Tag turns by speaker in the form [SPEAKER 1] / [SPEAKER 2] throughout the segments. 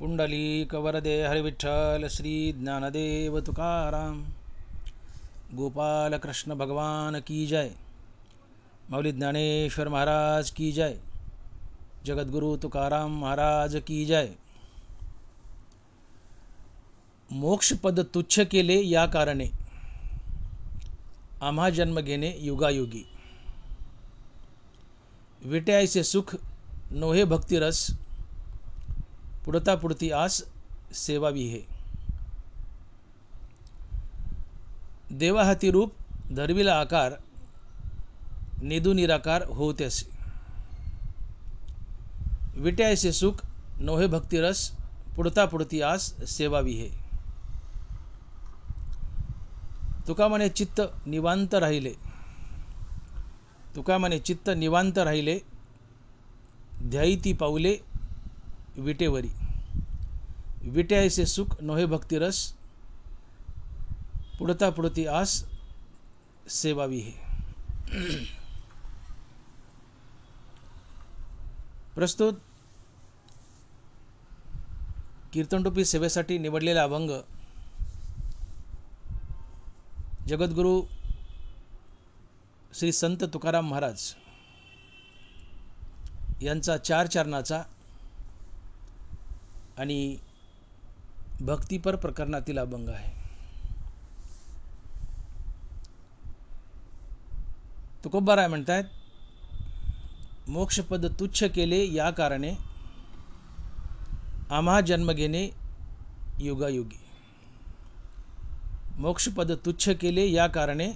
[SPEAKER 1] पुंडलिक वरदे हरिविठ्ठल श्री ज्ञानदेव तुकाराम गोपाल कृष्ण भगवान की जय। मौली ज्ञानेश्वर महाराज की जय। जगद्गुरु तुकाराम महाराज की जय। मोक्षपद तुच्छ केले या कारणे आम्हा जन्म घेणे युगायुगी। विटयाचे सुख नोहे भक्तिरस पुढता पुढती आस सेवावी हे। देवाहाती रूप धरविला आकार निदू निराकार होते असे। विटयाचे सुख नोहे भक्तिरस पुढता पुढती आस सेवावी हे। तुका म्हणे चित्त निवांत राहिले, तुका म्हणे चित्त निवांत राहिले, ध्यायिती पाऊले विटेवरी। विटयाचे सुख नोहे भक्तिरस पुढता पुढती आस सेवावी हे। प्रस्तुत कीर्तनरूपी सेवेसाठी निवडलेला अभंग जगद्गुरु श्री संत तुकाराम महाराज यांचा 4 चरणाचा आणि भक्तिपर प्रकरणातील अभंग आहे। तुकोबाराय म्हणतात, मोक्षपद तुच्छ केले या कारणे आम्हा जन्म घेणे युगायुगी। मोक्षपद तुच्छ केले या कारणे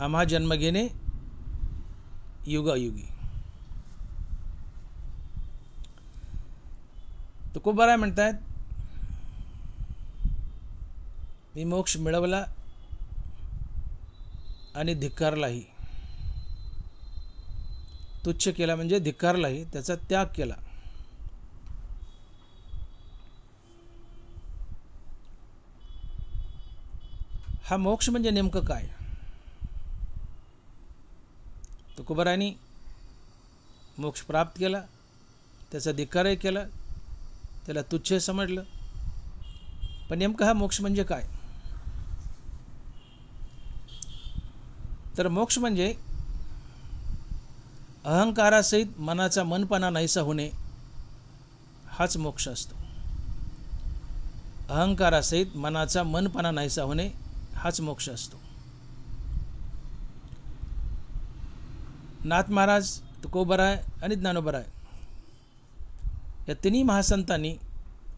[SPEAKER 1] आम्हा जन्म घेणे युगायुगी। तुकोबाराय म्हणतात, मी मोक्ष मिळवला आणि धिक्कारलाही। तुच्छ केला म्हणजे धिक्कारलाही, त्याचा त्याग केला। हा मोक्ष म्हणजे नेमकं काय? तुकोबारायांनी मोक्ष प्राप्त केला, त्याचा धिक्कारही केला, त्याला तुच्छ समजलं। पण नेमकं हा मोक्ष म्हणजे काय? तर मोक्ष म्हणजे अहंकारासहित मनाचा मनपणा नाहीसा होणे, हाच मोक्ष असतो। अहंकारासहित मनाचा मनपणा नाहीसा होणे हाच मोक्ष असतो। नाथ महाराज, तुकोबाराय आणि ज्ञानोबाराय या तिन्ही महासंतांनी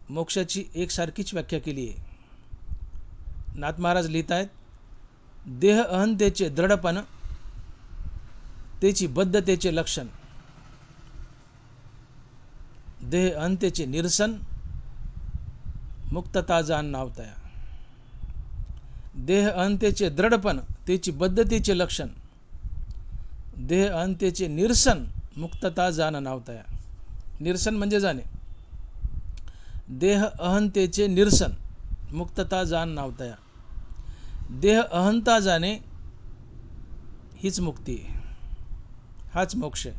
[SPEAKER 1] मोक्षाची एकसारखीच व्याख्या केली आहे। नाथ महाराज लिहित आहेत, देह अहंतेचे दृढपण तेची बद्धतेचे लक्षण, देह अहंतेचे निरसन मुक्तता जाण नावतया। देह अहंतेचे दृढपण तेची बद्धतेचे लक्षण, देह अहंतेचे निरसन मुक्तता जाण नावतया। निरसन म्हणजे जाणे, देह अहंतेचे निरसन मुक्तता जाण नावतया। देह अहंता जाणे हीच मुक्ती आहे, हाच मोक्ष आहे।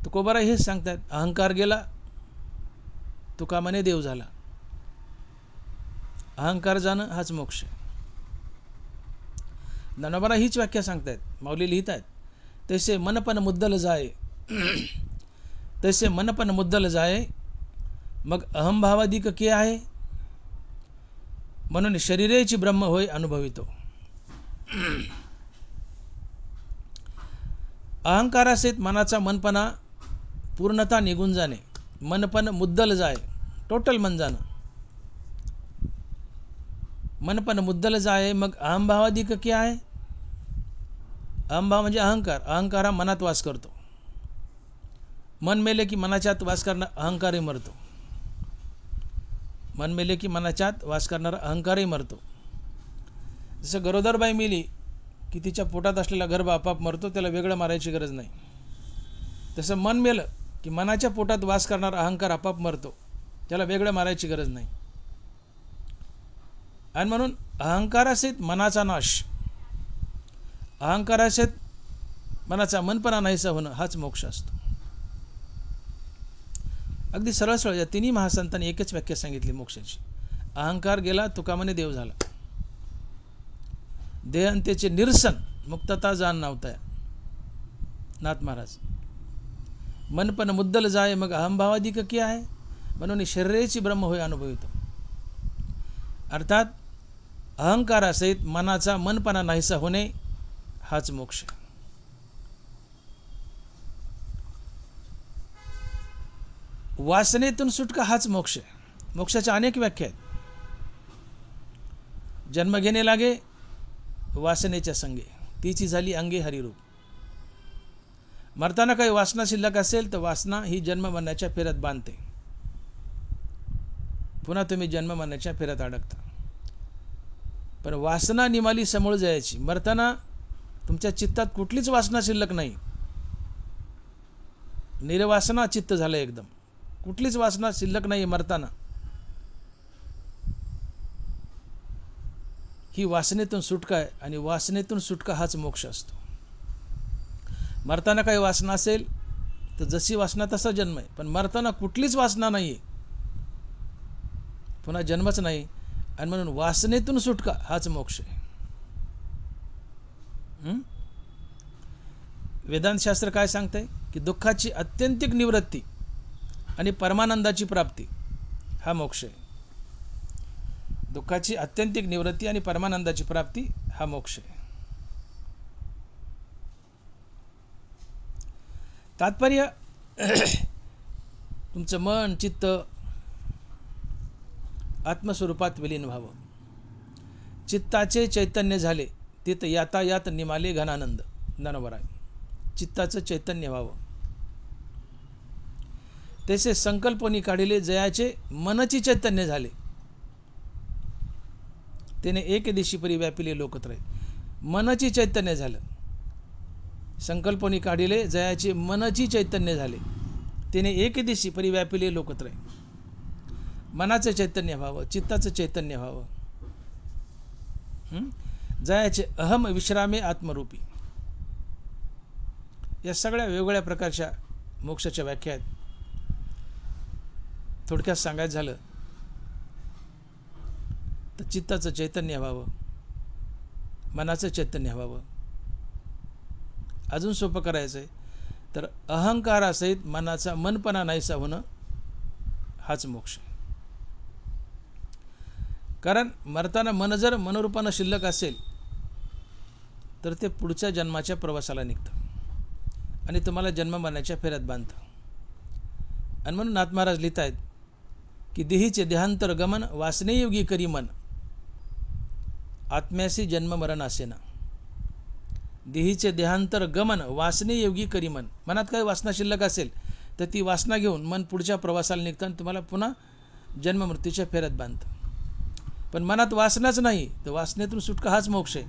[SPEAKER 1] तुकोबाराय हेच सांगतात, अहंकार गेला तुका म्हणे देव झाला। अहंकार जाणं हाच मोक्ष आहे। ज्ञानोबाराय हीच व्याख्या सांगतायत, माऊली लिहित आहेत, तैसे मनपन मुद्दल जाय, तैसे मनपन मुद्दल जाय, मग अहंभावादिक के आहे, म्हणून शरीरेची ब्रह्म होय अनुभवितो। अहंकारासहित मनाचा मनपणा पूर्णता निघून जाणे, मनपन मुद्दल जाय, टोटल मन जाणं। मनपन मुद्दल जाय, मग अहंभावादिक के आहे। अहंभाव म्हणजे अहंकार, अहंकार हा मनात वास करतो। मन मेले की मनाच्या आत वास करणारा अहंकारही मरतो। मन मेले की मनाच्या आत वास करणारा अहंकारही मरतो। जसं गरोदरबाई मेली की तिच्या पोटात असलेला गर्भ आपाप मरतो, त्याला वेगळं मारायची गरज नाही। तसं मन मेलं की मनाच्या पोटात वास करणारा अहंकार आपाप मरतो, त्याला वेगळं मारायची गरज नाही। आणि म्हणून अहंकारासहित मनाचा नाश, अहंकारासहित मनाचा मनपणा नाहीसा होणं हाच मोक्ष असतो। अगदी सरळ सरळ या तिन्ही महासंतांनी एकच व्याख्या सांगितली मोक्षाची. अहंकार गेला, तुका म्हणे देव झाला. देहंतेचे निरसन, मुक्तता जाण नावता. नाथ महाराज. मन पण मुद्दल जाय, मग अहंभावाधिक की आहे, म्हणून शरीराची ब्रह्म होय अनुभवितो. अर्थात अहंकारासहित मनाचा मनपणा नाहीसा होणे हाच मोक्ष. वासनेतून सुटका हाच मोक्ष. मोक्षाच्या अनेक व्याख्या आहेत. जन्म घेणे लागे वासनेच्या संगे, तिची झाली अंगे हरिरूप. मरताना काही वासना शिल्लक असेल तर वासना ही जन्म मरण्याच्या फेऱ्यात बांधते. पुन्हा तुम्ही जन्म मरण्याच्या फेऱ्यात अडकता. पण वासना निमाली समोर जायची. मरताना तुमच्या चित्तात कुठलीच वासना शिल्लक नाही. निर्वासना चित्त झालं एकदम. कुठलीच वासना शिल्लक नाही मरताना. ही वासनेतून सुटका आहे आणि वासनेतून सुटका हाच मोक्ष असतो. मरताना काही वासना असेल तर जशी वासना तसा जन्म आहे. पण मरताना कुठलीच वासना नाही आहे, पुन्हा जन्मच नाही, आणि म्हणून वासनेतून सुटका हाच मोक्ष आहे. वेदांतशास्त्र काय सांगतंय की दुःखाची अत्यंतिक निवृत्ती आणि परमानंदाची प्राप्ती हा मोक्ष आहे. दुःखाची अत्यंतिक निवृत्ती आणि परमानंदाची प्राप्ती हा मोक्ष आहे. तात्पर्य तुमचं मन चित्त आत्मस्वरूपात विलीन व्हावं. चित्ताचे चैतन्य झाले तिथ यातायात निमाले घनानंद. ज्ञानोबा आहे. चित्ताचं चैतन्य व्हावं. तसे संकल्पनी काढिले जयाचे मनची चैतन्य झाले, त्याने एक दिशी परी व्यापिले लोकत्रय. मनची चैतन्य झालं. संकल्पनी काढिले जयाचे मनची चैतन्य झाले, त्याने एक दिशी परी व्यापिले लोकत्रय. मनाचं चैतन्य व्हावं, चित्ताचं चैतन्य व्हावं. जयाचे अहम विश्रामे आत्मरूपी. या सगळ्या वेगवेगळ्या प्रकारच्या मोक्षाच्या व्याख्या आहेत. थोडक्यात सांगायचं झालं तर चित्ताचं चैतन्य व्हावं, मनाचं चैतन्य व्हावं. अजून सोपं करायचं आहे तर अहंकारासहित मनाचा मनपणा नाहीसा होणं हाच मोक्ष. कारण मरताना मन जर मनोरूपानं शिल्लक असेल तर ते पुढच्या जन्माच्या प्रवासाला निघतं आणि तुम्हाला जन्म मरण्याच्या फेऱ्यात बांधतं. आणि म्हणून नाथ महाराज लिहित आहेत की देहीचे देहांतर गमन वासनेयोगी करी मन, आत्म्यासी जन्म मरण असेना. देहीचे देहांतर गमन वासनेयोगी करी मन. मनात काही वासना शिल्लक असेल तर ती वासना घेऊन मन पुढच्या प्रवासाला निघतं आणि तुम्हाला पुन्हा जन्म मृत्यूच्या फेऱ्यात बांधतं. पण मनात वासनाच नाही तर वासनेतून सुटका हाच मोक्ष आहे.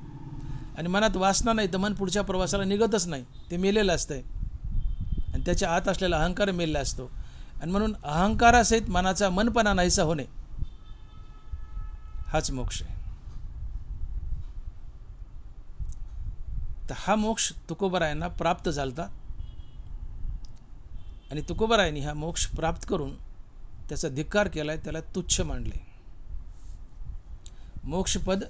[SPEAKER 1] आणि मनात वासना नाही तर मन पुढच्या प्रवासाला निघतच नाही, ते मेलेलं असतंय. आणि त्याच्या आत असलेला अहंकार मेलेला असतो. आणि म्हणून अहंकारासहित मनाचा मनपणा नाहीसा होणे हाच मोक्ष आहे. तर हा मोक्ष तुकोबारायांना प्राप्त झालता आणि तुकोबारायांनी हा मोक्ष प्राप्त करून त्याचा धिक्कार केलाय, त्याला तुच्छ मानले. मोक्षपद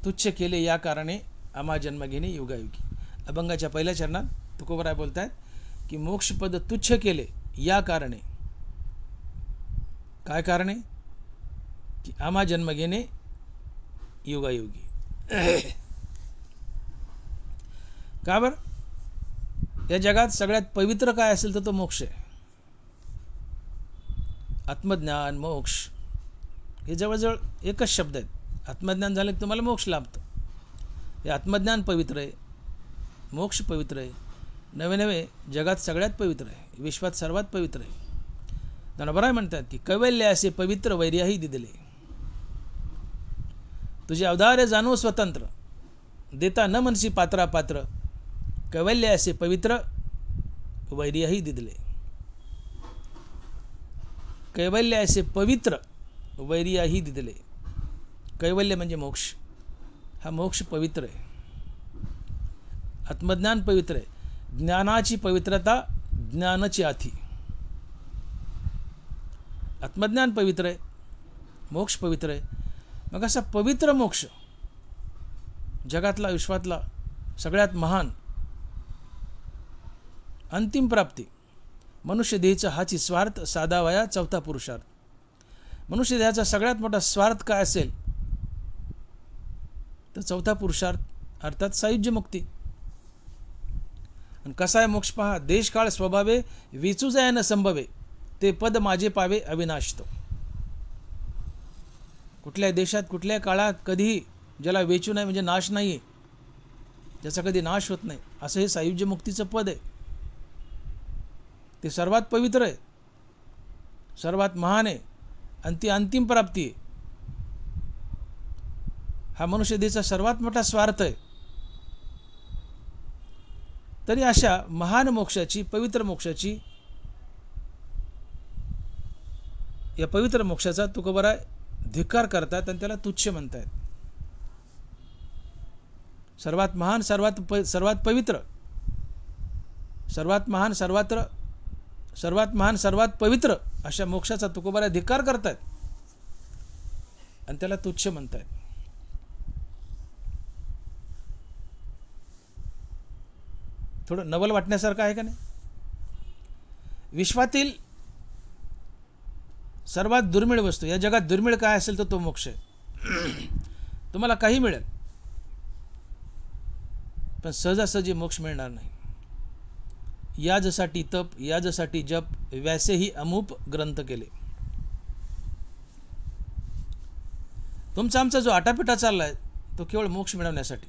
[SPEAKER 1] तुच्छ केले या कारणे आम्हा जन्म घेणे युगायुगी. अभंगाच्या पहिल्या चरणात तुकोबाराय बोलतायत की मोक्षपद तुच्छ केले या कारणे. काय कारणे? की आम्हा जन्म घेणे युगायुगी. का बरं? या जगात सगळ्यात पवित्र काय असेल तर तो मोक्ष आहे. आत्मज्ञान मोक्ष हे जवळजवळ एकच शब्द आहेत. आत्मज्ञान झालं की तुम्हाला मोक्ष लाभतो. हे आत्मज्ञान पवित्र आहे, मोक्ष पवित्र आहे. नवे नवे जगात सगळ्यात पवित्र आहे, विश्वात सर्वात पवित्र आहे. ज्ञानोबा म्हणतात की कैवल्य असे पवित्र वैर्याही दिदले, तुझे अवधार्य जाणू स्वतंत्र, देता न मनसी पात्रा पात्र, कैवल्य असे पवित्र वैर्याही दिदले. कैवल्य असे पवित्र वैर्याही दिदले. कैवल्य म्हणजे मोक्ष. हा मोक्ष पवित्र आहे. आत्मज्ञान पवित्र आहे. ज्ञानाची पवित्रता ज्ञानाची आथी. आत्मज्ञान पवित्र आहे, मोक्ष पवित्र आहे. मग असा पवित्र मोक्ष, जगातला विश्वातला सगळ्यात महान अंतिम प्राप्ती, मनुष्य देहाचा हाची स्वार्थ साधावया चौथा पुरुषार्थ. मनुष्य देहाचा सगळ्यात मोठा स्वार्थ काय असेल तर चौथा पुरुषार्थ, अर्थात सायुज्य मुक्ती. आणि कसा आहे मोक्ष पहा. देश काळ स्वभावे विचू जाय न संभवे, ते पद माझे पावे अविनाश तो. कुठल्या देशात कुठल्या काळात कधीही ज्याला वेचू नाही म्हणजे नाश नाही आहे, ज्याचा कधी नाश होत नाही, असं हे सायुज्य मुक्तीचं पद आहे. ते सर्वात पवित्र आहे, सर्वात महान आहे आणि ती अंतिम प्राप्ती आहे. हा मनुष्य देहाचा सर्वात मोठा स्वार्थ आहे. तरी अशा महान मोक्षाची, पवित्र मोक्षाची, या पवित्र मोक्षाचा तुकोबरा धिक्कार करतात आणि त्याला तुच्छ म्हणतात. सर्वात महान, सर्वात पवित्र, सर्वात महान, सर्वात पवित्र अशा मोक्षाचा तुकोबरा धिक्कार करतात आणि त्याला तुच्छ म्हणतात. थोडं नवल वाटण्यासारखं आहे का नाही? विश्वातील सर्वात दुर्मिळ वस्तू, या जगात दुर्मिळ काय असेल तर तो मोक्ष आहे. तुम्हाला काही मिळेल पण सहजासहजी मोक्ष मिळणार नाही. याजसाठी तप, याजसाठी जप, व्यासेही अमूप ग्रंथ केले. तुमचा आमचा जो आटापिटा चाललाय तो केवळ मोक्ष मिळवण्यासाठी.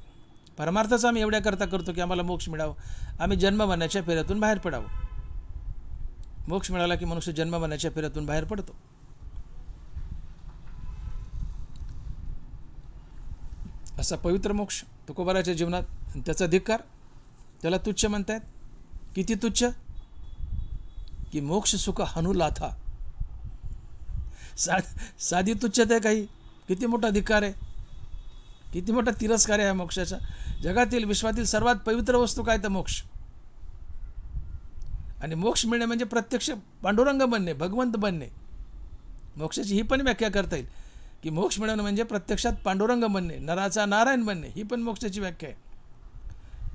[SPEAKER 1] परमार्थाचा आम्ही एवढ्या करता करतो की आम्हाला मोक्ष मिळावं, आम्ही जन्ममरणाच्या फेऱ्यातून बाहेर पडावं. मोक्ष मिळाला की मनुष्य जन्ममरणाच्या फेऱ्यातून बाहेर पडतो. असा पवित्र मोक्ष तुकोबाराच्या जीवनात, त्याचा धिक्कार, त्याला तुच्छ म्हणतात. किती तुच्छ की मोक्ष सुख हनु लाथा. साधी तुच्छता आहे काही, किती मोठा धिक्कार आहे, किती मोठा तिरस्कार आहे मोक्षाचा. जगातील विश्वातील सर्वात पवित्र वस्तू काय तर मोक्ष. आणि मोक्ष मिळणे म्हणजे प्रत्यक्ष पांडुरंग बनणे, भगवंत बनणे. मोक्षाची ही पण व्याख्या करता येईल की मोक्ष मिळवणं म्हणजे प्रत्यक्षात पांडुरंग बनणे, नराचा नारायण बनणे, ही पण मोक्षाची व्याख्या आहे.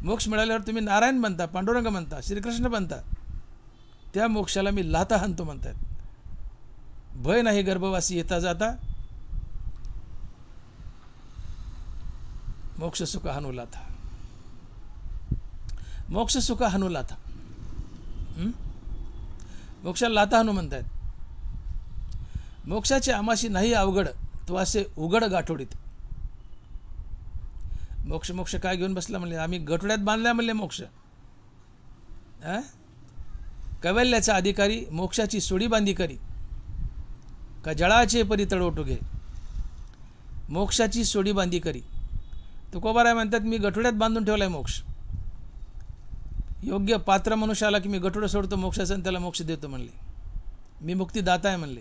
[SPEAKER 1] मोक्ष मिळाल्यावर तुम्ही नारायण बनता, पांडुरंग बनता, श्रीकृष्ण बनता. त्या मोक्षाला मी लाथा हाणतो म्हणतात. भय नाही गर्भवासी येता जाता, मोक्ष सुख हाणू लाथा. मोक्ष सुख हाणू लाथा. मोक्षाला लाथा हाणू म्हणतात. मोक्षाची आमाशी नाही अवघड, तो असे उघड गाठोडीत. मोक्ष मोक्ष काय घेऊन बसला म्हणले, आम्ही गठोड्यात बांधल्या म्हणले मोक्ष. कैवल्याचा अधिकारी मोक्षाची सोडी बांधी करी, का जळाचे परी तळोटू घे. मोक्षाची सोडी बांधी करी. तुकोबाराय म्हणतात मी गठोड्यात बांधून ठेवलाय मोक्ष. योग्य पात्र मनुष्य आला की मी गठोडं सोडतो मोक्षाचं आणि त्याला मोक्ष देतो म्हणले. मी मुक्तीदाता आहे म्हणले.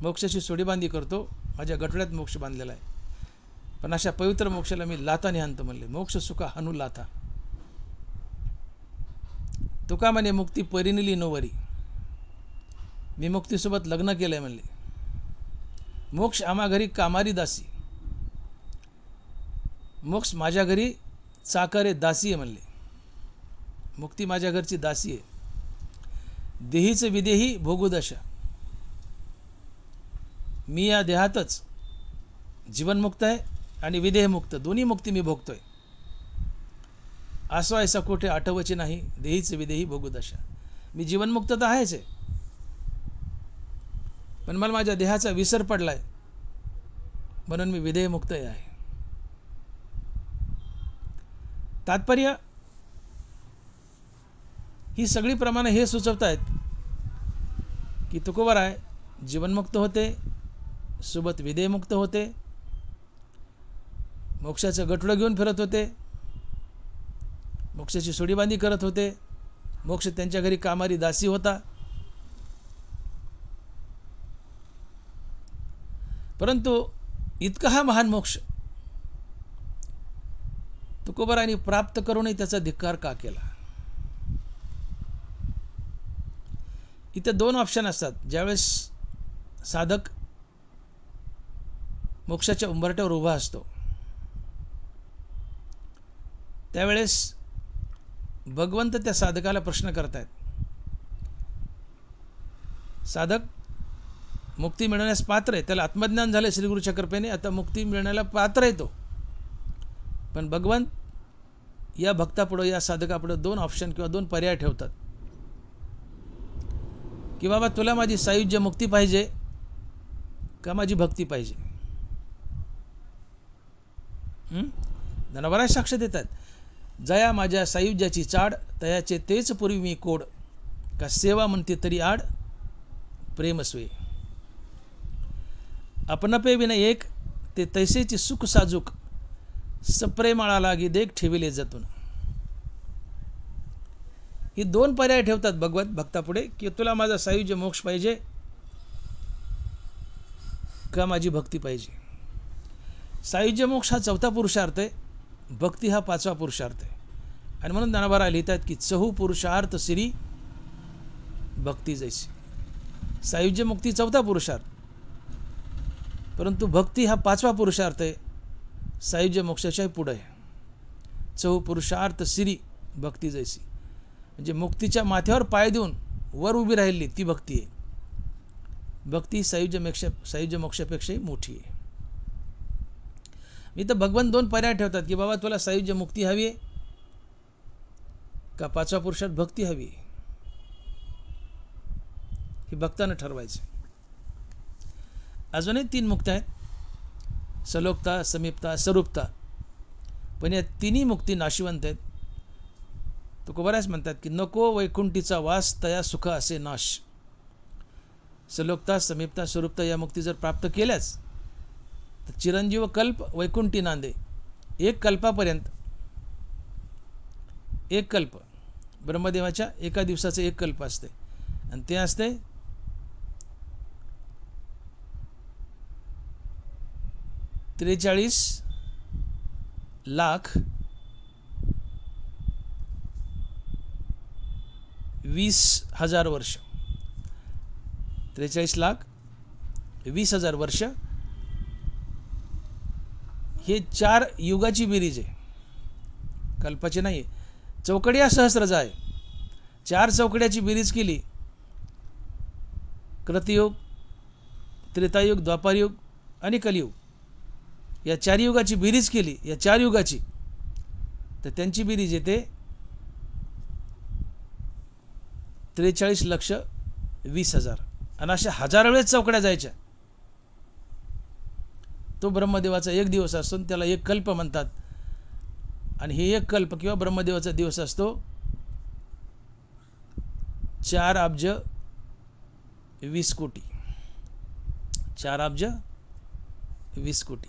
[SPEAKER 1] मोक्षाची सोडी बांधी करतो, माझ्या गठोड्यात मोक्ष बांधलेला आहे. पण अशा पवित्र मोक्षाला मी लाथाने हाणतो म्हणले. मोक्ष सुखा हनु लाथा. तुका म्हणे मुक्ती परिनिली नोवरी, मी मुक्तीसोबत लग्न केलंय म्हणले. मोक्ष आम्हा घरी कामारी दासी, मोक्ष माझ्या घरी चाकरे दासी आहे म्हणले. मुक्ती माझ्या घरची दासी आहे. देहीच विदेही भोगुदशा, मी या देहातच जीवनमुक्त आहे आणि विदेहमुक्त, दोन्ही मुक्ती मी भोगतोय. असो ऐसा कोठे आठवचे नाही, देहीच विदेही भोगुदशा. मी जीवनमुक्त तर आहेच आहे, पण मला माझ्या देहाचा विसर पडलाय म्हणून मी विदेहमुक्त आहे. तात्पर्य ही सगळी प्रमाणे हे सुचवत आहेत की तुकोबाराय जीवनमुक्त होते, सोबत विदेहमुक्त होते, मोक्षाचं गठुडं घेऊन फिरत होते, मोक्षाची सोडीबांधी करत होते. मोक्ष त्यांच्या घरी कामारी दासी होता. परंतु इतका हा महान मोक्ष तुकोबारायांनी प्राप्त करूनही त्याचा धिक्कार का केला? इथे दोन ऑप्शन असतात. ज्यावेळेस साधक मोक्षाच्या उंबरठ्यावर उभा असतो त्यावेळेस भगवंत त्या साधकाला प्रश्न करतायत. साधक मुक्ती मिळवण्यास पात्र आहे, त्याला आत्मज्ञान झाले श्रीगुरूच्या कृपेने, आता मुक्ती मिळण्याला पात्र आहे तो. पण भगवंत या भक्तापुढं, या साधकापुढं दोन ऑप्शन किंवा दोन पर्याय ठेवतात की बाबा तुला माझी सायुज्य मुक्ती पाहिजे का माझी भक्ती पाहिजे. धनवराज साक्ष देतात, जया माझ्या सायुज्याची चाड, तयाचे तेच पूर्वी मी कोड, का सेवा म्हणते तरी आड, प्रेम स्वे. आपणपे विन एक, ते तैसेची सुख साजूक, सप्रेमाळा लागी देख ठेविले जतून. ही दोन पर्याय ठेवतात भगवत भक्तापुढे की तुला माझा सायुज्य मोक्ष पाहिजे का माझी भक्ती पाहिजे. सायुज्य मोक्ष हा चौथा पुरुषार्थ आहे, भक्ती हा पाचवा पुरुषार्थ आहे. आणि म्हणून ज्ञानोबा लिहितात की चहू पुरुषार्थ सिरी भक्ती जैसी. सायुज्य मुक्ती चौथा पुरुषार्थ, परंतु भक्ती हा पाचवा पुरुषार्थ आहे, सायुज्य मोक्षाच्याही पुढे आहे. चहू पुरुषार्थ सिरी भक्ती जैसी, म्हणजे मुक्तीच्या माथ्यावर पाय देऊन वर उभी राहिली ती भक्ती आहे. भक्ती सायुज्य मोक्षापेक्षाही मोठी आहे. मी तर भगवंत दोन पर्याय ठेवतात की बाबा तुला सायुज्य मुक्ती हवी आहे का पाचवा पुरुषार्थ भक्ती हवी आहे. हे भक्तानं ठरवायचं. अजूनही तीन मुक्त्या आहेत, सलोकता, समीपता, स्वरूपता. पण या तिन्ही मुक्ती नाशिवंत आहेत. तुकोबाराज म्हणतात की नको वैकुंठीचा वास, तया सुख असे नाश. सलोकता, समीपता, स्वरूपता या मुक्ती जर प्राप्त केल्याच तर चिरंजीव कल्प वैकुंठी नांदे. एक कल्पापर्यंत, एक कल्प ब्रह्मदेवाच्या एका दिवसाचे एक कल्प असते आणि ते असते 43,20,000 वर्ष. 43,20,000 वर्ष हे 4 युगाची बेरीज आहे, कल्पाची नाही. चौकड्या सहस्रज आहे. 4 चौकड्याची बेरीज केली, कृतयुग, त्रेतायुग, द्वापारयुग आणि कलियुग, या 4 युगाची बेरीज केली, या 4 युगाची, तर त्यांची बेरीज येते 43,20,000. आणि अशा हजार वेळेस चौकड्या जायच्या. तो ब्रह्मदेवाचा एक दिवस असतो, त्याला एक कल्प म्हणतात. आणि हे एक कल्प किंवा ब्रह्मदेवाचा दिवस असतो 4,20,00,000,000. 4,20,00,000,000.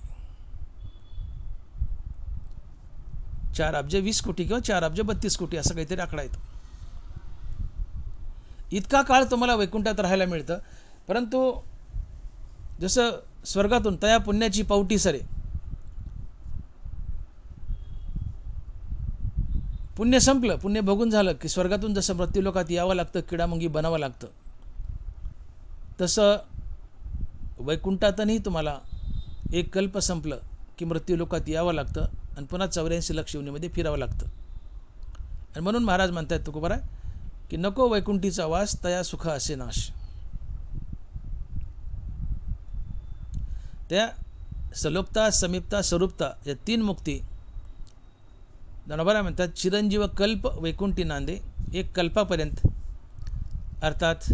[SPEAKER 1] 4,20,00,000,000 किंवा 4,32,00,000,000 असा काहीतरी आकडा येतो. इतका काळ तुम्हाला वैकुंठात राहायला मिळतं. परंतु जसं स्वर्गातून तया पुण्याची पावटी सरे, पुण्य संपलं, पुण्य भोगून झालं की स्वर्गातून जसं मृत्यूलोकात यावं लागतं, किडामुंगी बनावं लागतं, तसं वैकुंठातही तुम्हाला एक कल्प संपलं की मृत्यूलोकात यावं लागतं आणि पुन्हा 84 लाख शिवनीमध्ये फिरावं लागतं. आणि म्हणून महाराज म्हणतात तुकोबारा की नको वैकुंठीचा वास, तया सुख असे नाश. त्या सलोकता, समीपता, स्वरूपता या 3 मुक्ती ज्ञानोबा म्हणतात चिरंजीव कल्प वैकुंठी नांदे. एक कल्पापर्यंत, अर्थात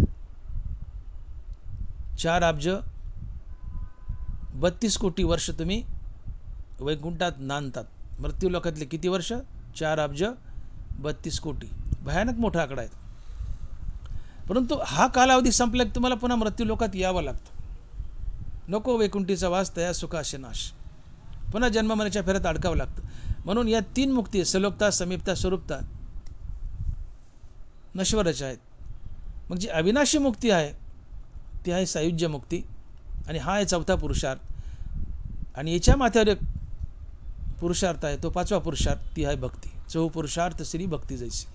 [SPEAKER 1] 4,32,00,000,000 वर्ष तुम्ही वैकुंठात नांदतात. मृत्यूलोकातले किती वर्ष? 4,32,00,000,000. भयानक मोठा आकडा आहे. परंतु हा कालावधी संपला की तुम्हाला पुन्हा मृत्यूलोकात यावं लागतं. नको वैकुंठीचा वास, तया सुख असे नाश. पुन्हा जन्ममरणाच्या फेऱ्यात अडकावं लागतं. म्हणून या 3 मुक्ती, सलोकता, समीपता, स्वरूपता, नश्वरच आहेत. मग जी अविनाशी मुक्ती आहे ती आहे सायुज्य मुक्ती. आणि हा आहे चौथा पुरुषार्थ. आणि याच्या माथ्यावर एक पुरुषार्थ आहे, तो पाचवा पुरुषार्थ, ती आहे भक्ती. चहू पुरुषार्थ श्री भक्ती जैसी.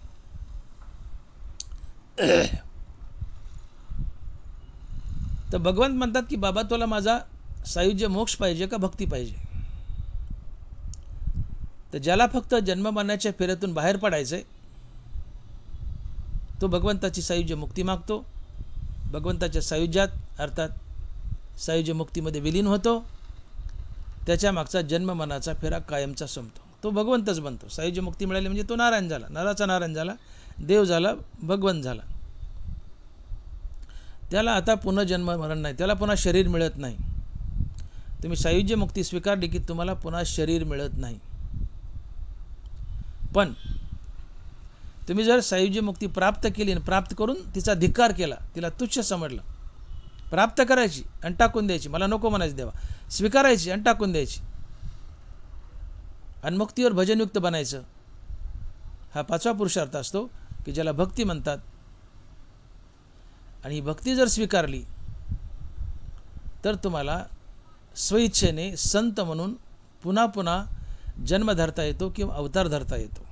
[SPEAKER 1] तर भगवंत म्हणतात की बाबा तुला माझा सायुज्य मोक्ष पाहिजे का भक्ती पाहिजे? तर ज्याला फक्त जन्ममरणाच्या फेऱ्यातून बाहेर पडायचंय तो भगवंताची सायुज्य मुक्ती मागतो, भगवंताच्या सायुज्यात अर्थात सायुज्य मुक्तीमध्ये विलीन होतो, त्याच्या मागचा जन्ममरणाचा फेरा कायमचा संपतो, तो भगवंतच बनतो. सायुज्य मुक्ती मिळाली म्हणजे तो नारायण झाला, नराचा नारायण झाला, देव झाला, भगवंत झाला. त्याला आता पुनर्जन्म मरण नाही, त्याला पुन्हा शरीर मिळत नाही. तुम्ही सायुज्य मुक्ती स्वीकारली की तुम्हाला पुन्हा शरीर मिळत नाही. पण तुम्ही जर सायुज्य मुक्ती प्राप्त केली आणि प्राप्त करून तिचा धिक्कार केला, तिला तुच्छ समजलं, प्राप्त करायची आणि टाकून द्यायची, मला नको म्हणायचं देवा, स्वीकारायची आणि टाकून द्यायची आणि मुक्तीवर भजनयुक्त बनायचं, हा पाचवा पुरुषार्थ असतो की ज्याला भक्ती म्हणतात. आणि ही भक्ती जर स्वीकारली तर तुम्हाला स्वइच्छेने संत म्हणून पुन्हा पुन्हा जन्म धरता येतो किंवा अवतार धरता येतो.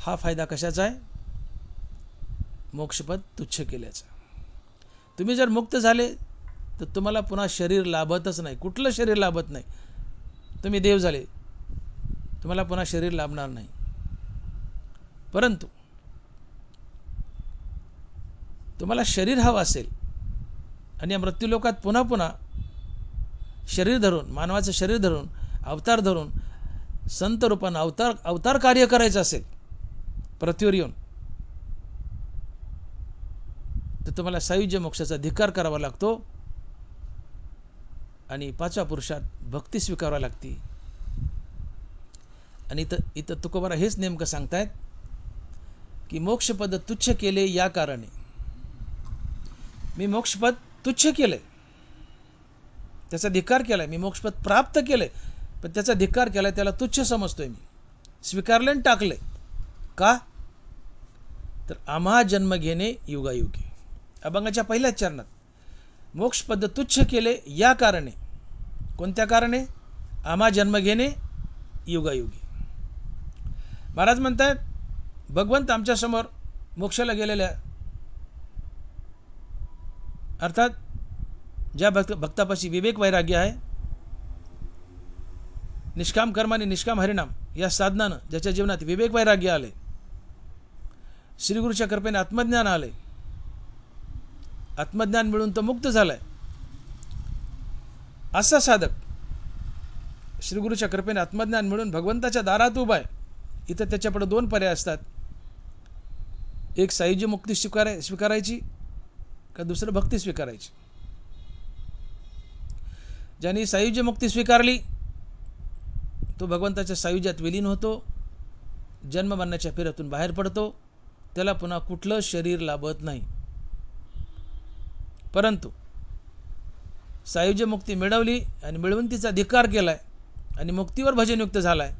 [SPEAKER 1] हा फायदा कशाचा आहे? मोक्षपद तुच्छ केल्याचा. तुम्ही जर मुक्त झाले तर तुम्हाला पुन्हा शरीर लाभतच नाही, कुठलं शरीर लाभत नाही. तुम्ही देव झाले, तुम्हाला पुन्हा शरीर लाभणार नाही. परंतु तुम्हाला शरीर हवं असेल आणि या मृत्यूलोकात पुन्हा पुन्हा शरीर धरून, मानवाचं शरीर धरून, अवतार धरून संत रूपानं अवतार कार्य करायचं असेल पृथ्वीवर येऊन, तर तुम्हाला सायुज्य मोक्षाचा धिक्कार करावा लागतो आणि पाचव्या पुरुषात भक्ती स्वीकारावी लागते. आणि इथं तुकोबारा हेच नेमकं सांगतायत की मोक्षपद तुच्छ केले या कारणे. मी मोक्षपद तुच्छ केले, त्याचा धिक्कार केलाय, मी मोक्षपद प्राप्त केले पण त्याचा धिक्कार केलाय, त्याला तुच्छ समजतोय मी, स्वीकारले आणि टाकले. का? तर आम्हा जन्म घेणे युगायुगी. अभंगाच्या पहिल्याच चरणात मोक्षपद तुच्छ केले या कारणे. कोणत्या कारणे? आम्हा जन्म घेणे युगायुगी. महाराज म्हणतात भगवंत आमच्यासमोर मोक्षाला गेलेल्या, अर्थात ज्या भक्तापाशी विवेक वैराग्य आहे, निष्काम कर्म आणि निष्काम हरिनाम या साधनानं ज्याच्या जीवनात विवेक वैराग्य आले, श्रीगुरूच्या कृपेने आत्मज्ञान आले, आत्मज्ञान मिळून तो मुक्त झालाय, असा साधक श्रीगुरूच्या कृपेने आत्मज्ञान मिळून भगवंताच्या दारात उभा आहे. इथं त्याच्यापुढे दोन पर्याय असतात, एक सायुज्य मुक्ती स्वीकारायची का दुसरं भक्ती स्वीकारायची. ज्यांनी सायुज्य मुक्ती स्वीकारली तो भगवंताच्या सायुज्यात विलीन होतो, जन्म मरणाच्या फेऱ्यातून बाहेर पडतो, त्याला पुन्हा कुठलं शरीर लाभत नाही. परंतु सायुज्य मुक्ती मिळवली आणि मिळवून तिचा धिक्कार केलाय आणि मुक्तीवर भजनयुक्त झालाय,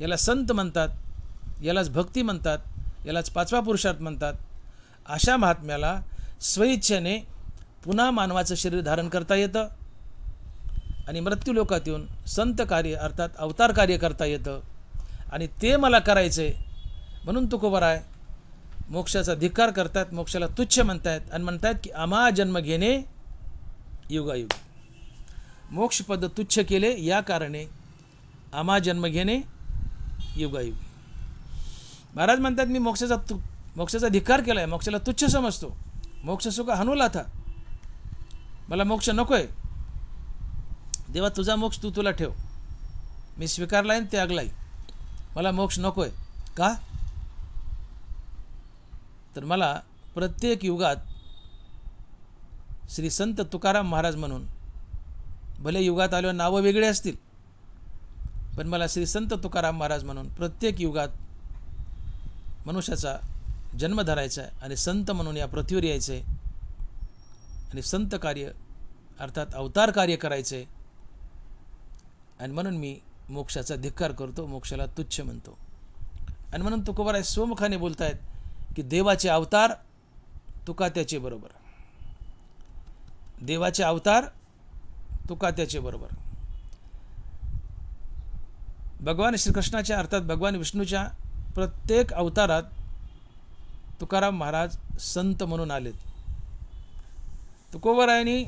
[SPEAKER 1] याला संत म्हणतात, यालाच भक्ती म्हणतात, यालाच पाचवा पुरुषार्थ म्हणतात. अशा महात्म्याला स्वइच्छेने पुन्हा मानवाचं शरीर धारण करता येतं आणि मृत्यूलोकात येऊन संत कार्य अर्थात अवतार कार्य करता येतं. आणि ते मला करायचंय म्हणून तुकोबाराय मोक्षाचा धिक्कार करतात, मोक्षाला तुच्छ म्हणतायत आणि म्हणतायत की आम्हा जन्म घेणे युगायुग. मोक्षपद तुच्छ केले या कारणे आम्हा जन्म घेणे युगायुग. महाराज म्हणतात मी मोक्षाचा धिक्कार केलाय, मोक्षाला तुच्छ समजतो, मोक्ष सुख हाणूला था, मला मोक्ष नकोय. देवा तुझा मोक्ष तुला ठेव, मी स्वीकारलाय आणि त्यागलाय, मला मोक्ष नकोय. का? तर मला प्रत्येक युगात श्री संत तुकाराम महाराज म्हणून, भले युगात आल्यावर नावं वेगळे असतील, पण मला श्री संत तुकाराम महाराज म्हणून प्रत्येक युगात मनुष्याचा जन्म धरायचा आहे आणि संत म्हणून या पृथ्वीवर यायचं आहे आणि संत कार्य अर्थात अवतार कार्य करायचं आहे. आणि म्हणून मी मोक्षाचा धिक्कार करतो, मोक्षाला तुच्छ म्हणतो. आणि म्हणून तुकोबाराय स्वमुखाने बोलतायत की देवाचे अवतार तुका त्याचे बरोबर, देवाचे अवतार तुका त्याचे बरोबर. भगवान श्रीकृष्णाच्या अर्थात भगवान विष्णूच्या प्रत्येक अवतारात तुकाराम महाराज संत म्हणून आलेत. तुकोबरायांनी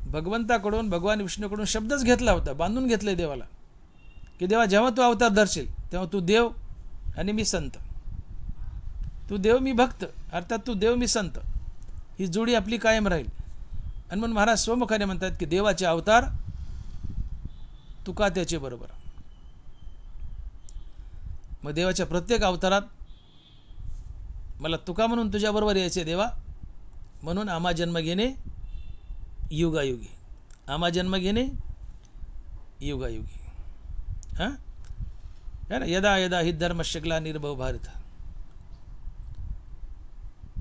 [SPEAKER 1] भगवंताकडून, भगवान विष्णूकडून शब्दच घेतला होता, बांधून घेतले देवाला, की देवा जेव्हा तू अवतार धरशील तेव्हा तू देव आणि मी संत. तू देव मी भक्त, अर्थात तू देव मी संत, ही जोडी आपली कायम राहील. आणि म्हणून महाराज स्वमुखाने म्हणतात की देवाचे अवतार तुका त्याचे बरोबर. मग देवाच्या प्रत्येक अवतारात मला तुका म्हणून तुझ्याबरोबर यायचे देवा, म्हणून आम्हा जन्म घेणे युगायुगी, आम्हा जन्म घेणे युगायुगी. हां है ना, यदा यदा हि धर्मशक्ला निर्भव भारत.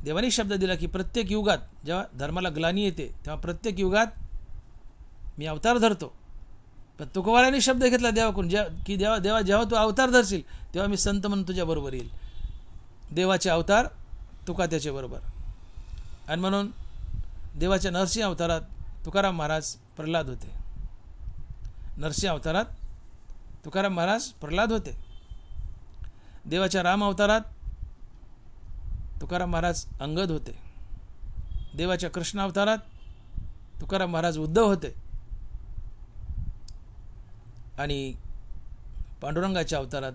[SPEAKER 1] देवानी शब्द दिला की प्रत्येक युगात जेव्हा धर्माला ग्लानी येते तेव्हा प्रत्येक युगात मी अवतार धरतो. पण तुकोबारायांनी शब्द घेतला देवाकडून की देवा जेव्हा तू अवतार धरशील तेव्हा मी संत म्हणून तुझ्या बरोबर येईल. देवाचे अवतार तुका त्याचे बरोबर. आणि म्हणून देवाच्या नरसिंह अवतारात तुकाराम महाराज प्रल्हाद होते. नरसिंह अवतारात तुकाराम महाराज प्रल्हाद होते. देवाच्या राम अवतारात तुकाराम महाराज अंगद होते. देवाच्या कृष्ण अवतारात तुकाराम महाराज उद्धव होते. आणि पांडुरंगाच्या अवतारात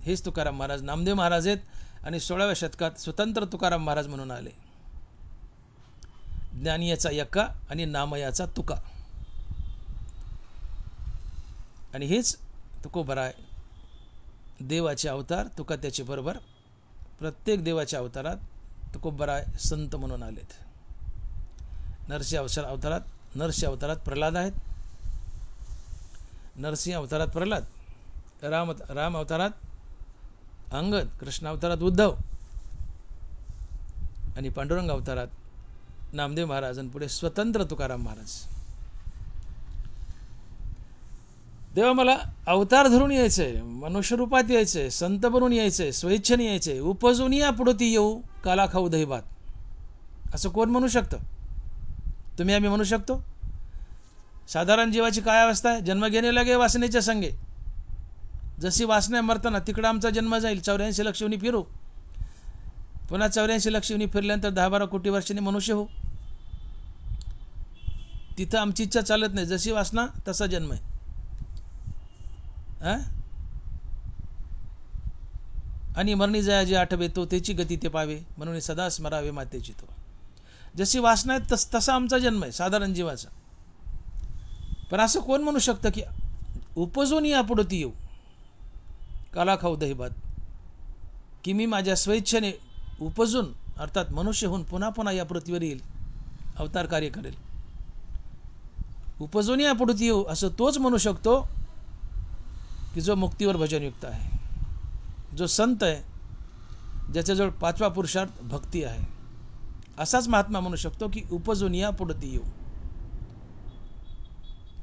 [SPEAKER 1] हेच तुकाराम महाराज नामदेव महाराज आहेत. आणि 16व्या शतकात स्वतंत्र तुकाराम महाराज म्हणून आले. ज्ञानियाचा यक्का आणि नामयाचा तुका. आणि हेच तुकोबराय देवाचे अवतार तुका त्याचे बरोबर. प्रत्येक देवाच्या अवतारात तुकोबराय संत म्हणून आलेत. नरसिंह अवतारात प्रल्हाद आहेत. नरसिंह अवतारात प्रल्हाद, राम अवतारात अंगद, कृष्ण अवतारात उद्धव आणि पांडुरंग अवतारात नामदेव महाराज आणि पुढे स्वतंत्र तुकाराम महाराज. देवा मला अवतार धरून यायचंय, मनुष्य रूपात यायचंय, संत बनून यायचंय, स्वेच्छेने यायचंय, उपजून या पुढती येऊ काला खाऊ दही भात. असं कोण म्हणू शकतं? तुम्ही आम्ही म्हणू शकतो? साधारण जीवाची काय अवस्था आहे? जन्म घेणे लागे वासनेच्या संगे. जशी वासना मरताना तिकडं आमचा जन्म जाईल. 84 लक्ष युनी फिरू, पुन्हा 84 लक्ष युनी फिरल्यानंतर 10-12 कोटी वर्षांनी मनुष्य हो. तिथं आमची इच्छा चालत नाही. जशी वासना तसा जन्म आहे. आणि मरणी जया जे आठवे तो त्याची गती ते पावे, म्हणून सदा स्मरावे मातेची तो. जशी वासना आहे तसा आमचा जन्म आहे साधारण जीवाचा. पण असं कोण म्हणू शकतं की उपजून या पुढती येऊ काला खाऊ दही भात, की मी माझ्या स्वेच्छेने उपजून अर्थात मनुष्य होऊन पुन्हा पुन्हा या पृथ्वीवर येईल, अवतार कार्य करेल. उपजून या पुढती येऊ असं तोच म्हणू शकतो की जो मुक्तीवर भजनयुक्त आहे, जो संत आहे, ज्याच्याजवळ 5वा पुरुषार्थ भक्ती आहे. असाच महात्मा म्हणू शकतो की उपजून या पुढती येऊ.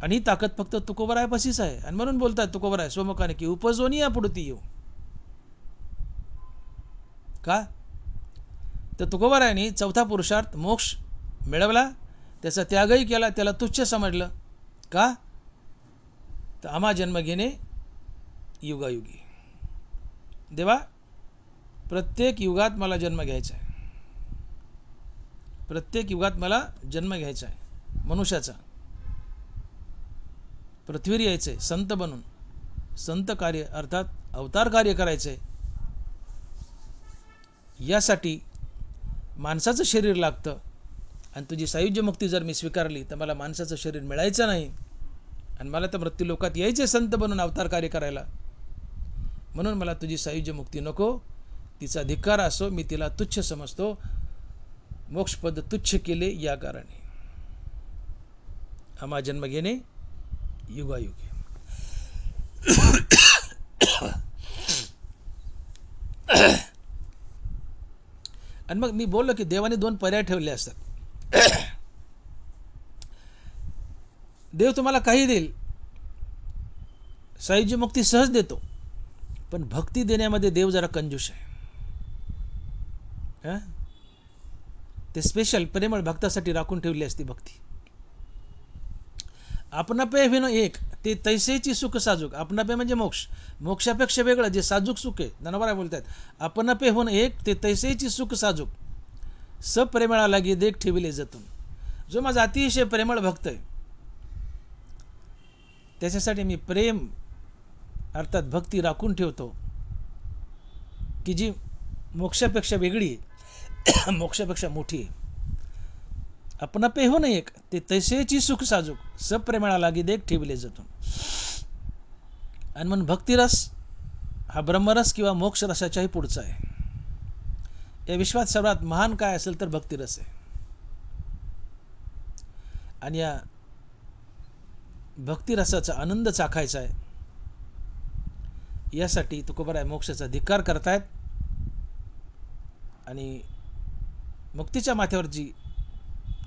[SPEAKER 1] आणि ही ताकद फक्त तुकोबरायापाशीच आहे. आणि म्हणून बोलतात तुकोबराय स्वमुखाने की उपजून या पुढती येऊ. का? तर तुकोबरायांनी 4था पुरुषार्थ मोक्ष मिळवला, त्याचा त्यागही केला, त्याला तुच्छ समजलं. का? तर आम्हा जन्म घेणे युगायुगी. देवा प्रत्येक युगात मला जन्म घ्यायचा आहे. प्रत्येक युगात मला जन्म घ्यायचा आहे मनुष्याचा. पृथ्वीवर यायचंय संत बनून, संत कार्य अर्थात अवतार कार्य करायचंय. यासाठी माणसाचं शरीर लागतं. आणि तुझी सायुज्य मुक्ती जर मी स्वीकारली तर मला माणसाचं शरीर मिळायचं नाही. आणि मला तर मृत्यू लोकात यायचे संत बनून अवतार कार्य करायला. म्हणून मला तुझी सायुज्य मुक्ती नको. तिचा धिक्कार असो, मी तिला तुच्छ समजतो. मोक्षपद तुच्छ केले या कारणे आम्हा जन्म घेणे युगायुगी. आणि मग मी बोललो की देवाने 2 पर्याय ठेवले असतात. देव तुम्हाला काही देईल, सायुज्य मुक्ती सहज देतो, पण भक्ती देण्यामध्ये देव जरा कंजूस आहे. ते स्पेशल प्रेमळ भक्तासाठी राखून ठेवली असती भक्ती. आपणापे विनो एक ते तैसेची सुख साजूक. आपणापे म्हणजे मोक्ष, मोक्षापेक्षा वेगळं जे साजूक सुख आहे. ज्ञानोबा बोलतात आपणापे होऊन एक ते तैसेची सुख साजूक, सप्रेमळा लागी देख ठेविले जतून. जो माझा अतिशय प्रेमळ भक्त आहे त्याच्यासाठी मी प्रेम अर्थात भक्ती राखून ठेवतो की जी मोक्षापेक्षा वेगळी आहे, मोक्षापेक्षा मोठी आहे. आपणापे होऊन एक ते तैसेची सुख साजूक, सप्रेमळा लागी देख ठेविले जतून. आणि म्हणून भक्तिरस हा ब्रह्मरस किंवा मोक्षरसाच्याही पुढचा आहे. या विश्वात सर्वात महान काय असेल तर भक्तिरस आहे. आणि या भक्तिरसाचा आनंद चाखायचा आहे यासाठी तुकोबाराय मोक्षाचा धिक्कार करतायत आणि मुक्तीच्या माथ्यावरची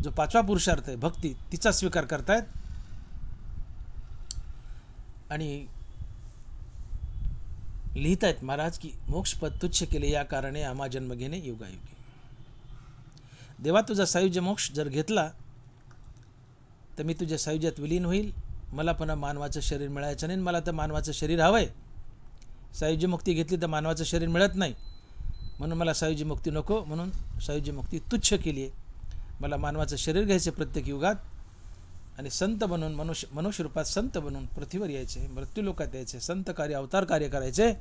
[SPEAKER 1] जो पाचवा पुरुषार्थ आहे भक्ती तिचा स्वीकार करतायत. आणि लिहितायत महाराज की मोक्षपद तुच्छ केले या कारणे आम्हा जन्म घेणे युगायुगी. देवा तुझा सायुज्य मोक्ष जर घेतला तर मी तुझ्या सायुज्यात विलीन होईल. मला पुन्हा मानवाचं शरीर मिळायचं नाही. मला तर मानवाचं शरीर हवंय. सायुज्य मुक्ती घेतली तर मानवाचं शरीर मिळत नाही, म्हणून मला सायुज्य मुक्ती नको. म्हणून सायुज्य मुक्ती तुच्छ केली आहे. मला मानवाचं शरीर घ्यायचे प्रत्येक युगात आणि संत बनून मनुष्य रूपात संत बनून पृथ्वीवर यायचे, मृत्यूलोकात यायचे, संत कार्य अवतार कार्य करायचे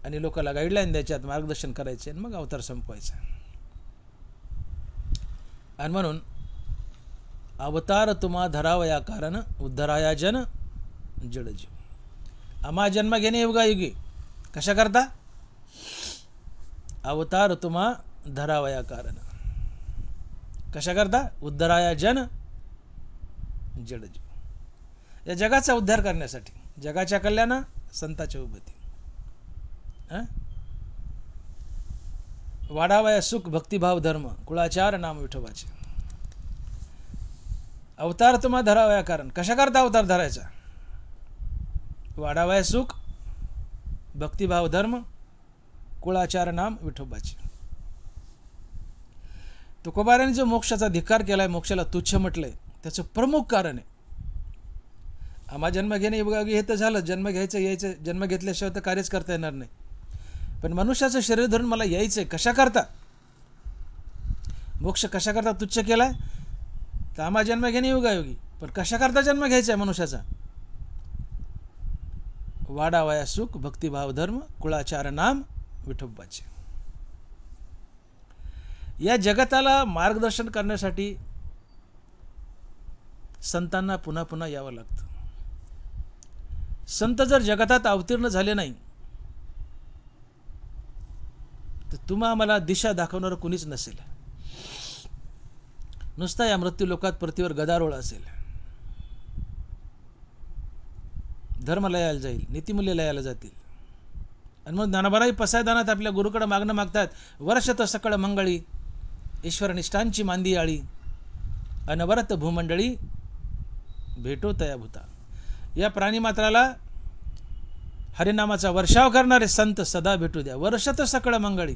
[SPEAKER 1] आणि लोकांना गाईडलाईन द्यायच्यात, मार्गदर्शन करायचे आणि मग अवतार संपवायचा. आणि म्हणून अवतार तुम्हा धरावया कारण उद्धराया जन जडजीव. आम्हा जन्म घेणे युगायुगी कशा करता? अवतार तुम्हा धरावया कारण. कशा करता? उद्धराया जन जडजीव. या जगाचा उद्धार करण्यासाठी, जगाच्या कल्याणा संताच्या उभती. वाढावया सुख भक्तिभाव धर्म कुळाचार नाम विठोबाचे. अवतार तुम्हा धरावया कारण. कशा करता अवतार धरायचा? वाढावया सुख भक्तिभाव धर्म कुळाचार नाम विठोबाचे. तुकोबाराने जो मोक्षाचा धिक्कार केलाय, मोक्षाला तुच्छ म्हटलंय, त्याचं प्रमुख कारण आहे आम्हा जन्म घेणे युगायुगी. हे तर झालं, जन्म घ्यायचं यायचं, जन्म घेतल्याशिवाय तर कार्यच करता येणार नाही. पण मनुष्याचं शरीर धरून मला यायचंय कशा करता? मोक्ष कशा करता तुच्छ केलाय? तर आम्हा जन्म घेणे युगायुगी. पण कशा करता जन्म घ्यायचा आहे मनुष्याचा? वाढावया सुख भक्तिभाव धर्म कुळाचार नाम विठोबाचे. या जगताला मार्गदर्शन करण्यासाठी संतांना पुन्हा पुन्हा यावं लागतं. संत जर जगतात अवतीर्ण झाले नाही तर तुम्हा आम्हाला दिशा दाखवणारं कुणीच नसेल. नुसता या मृत्यू लोकात पृथ्वीवर गदारोळ असेल. धर्म लयाला जाईल, नीतिमूल्य लयाला जातील. आणि मग ज्ञानोबाराही पसायदानात आपल्या गुरुकडे मागणं मागतात, वर्षत सकळ मंगळी ईश्वर निष्ठांची मांदी आळी अनवरत भूमंडळी भेटो तयाभूता. या प्राणीमात्राला हरिनामाचा वर्षाव करणारे संत सदा भेटू द्या. वर्षत सकळ मंगळी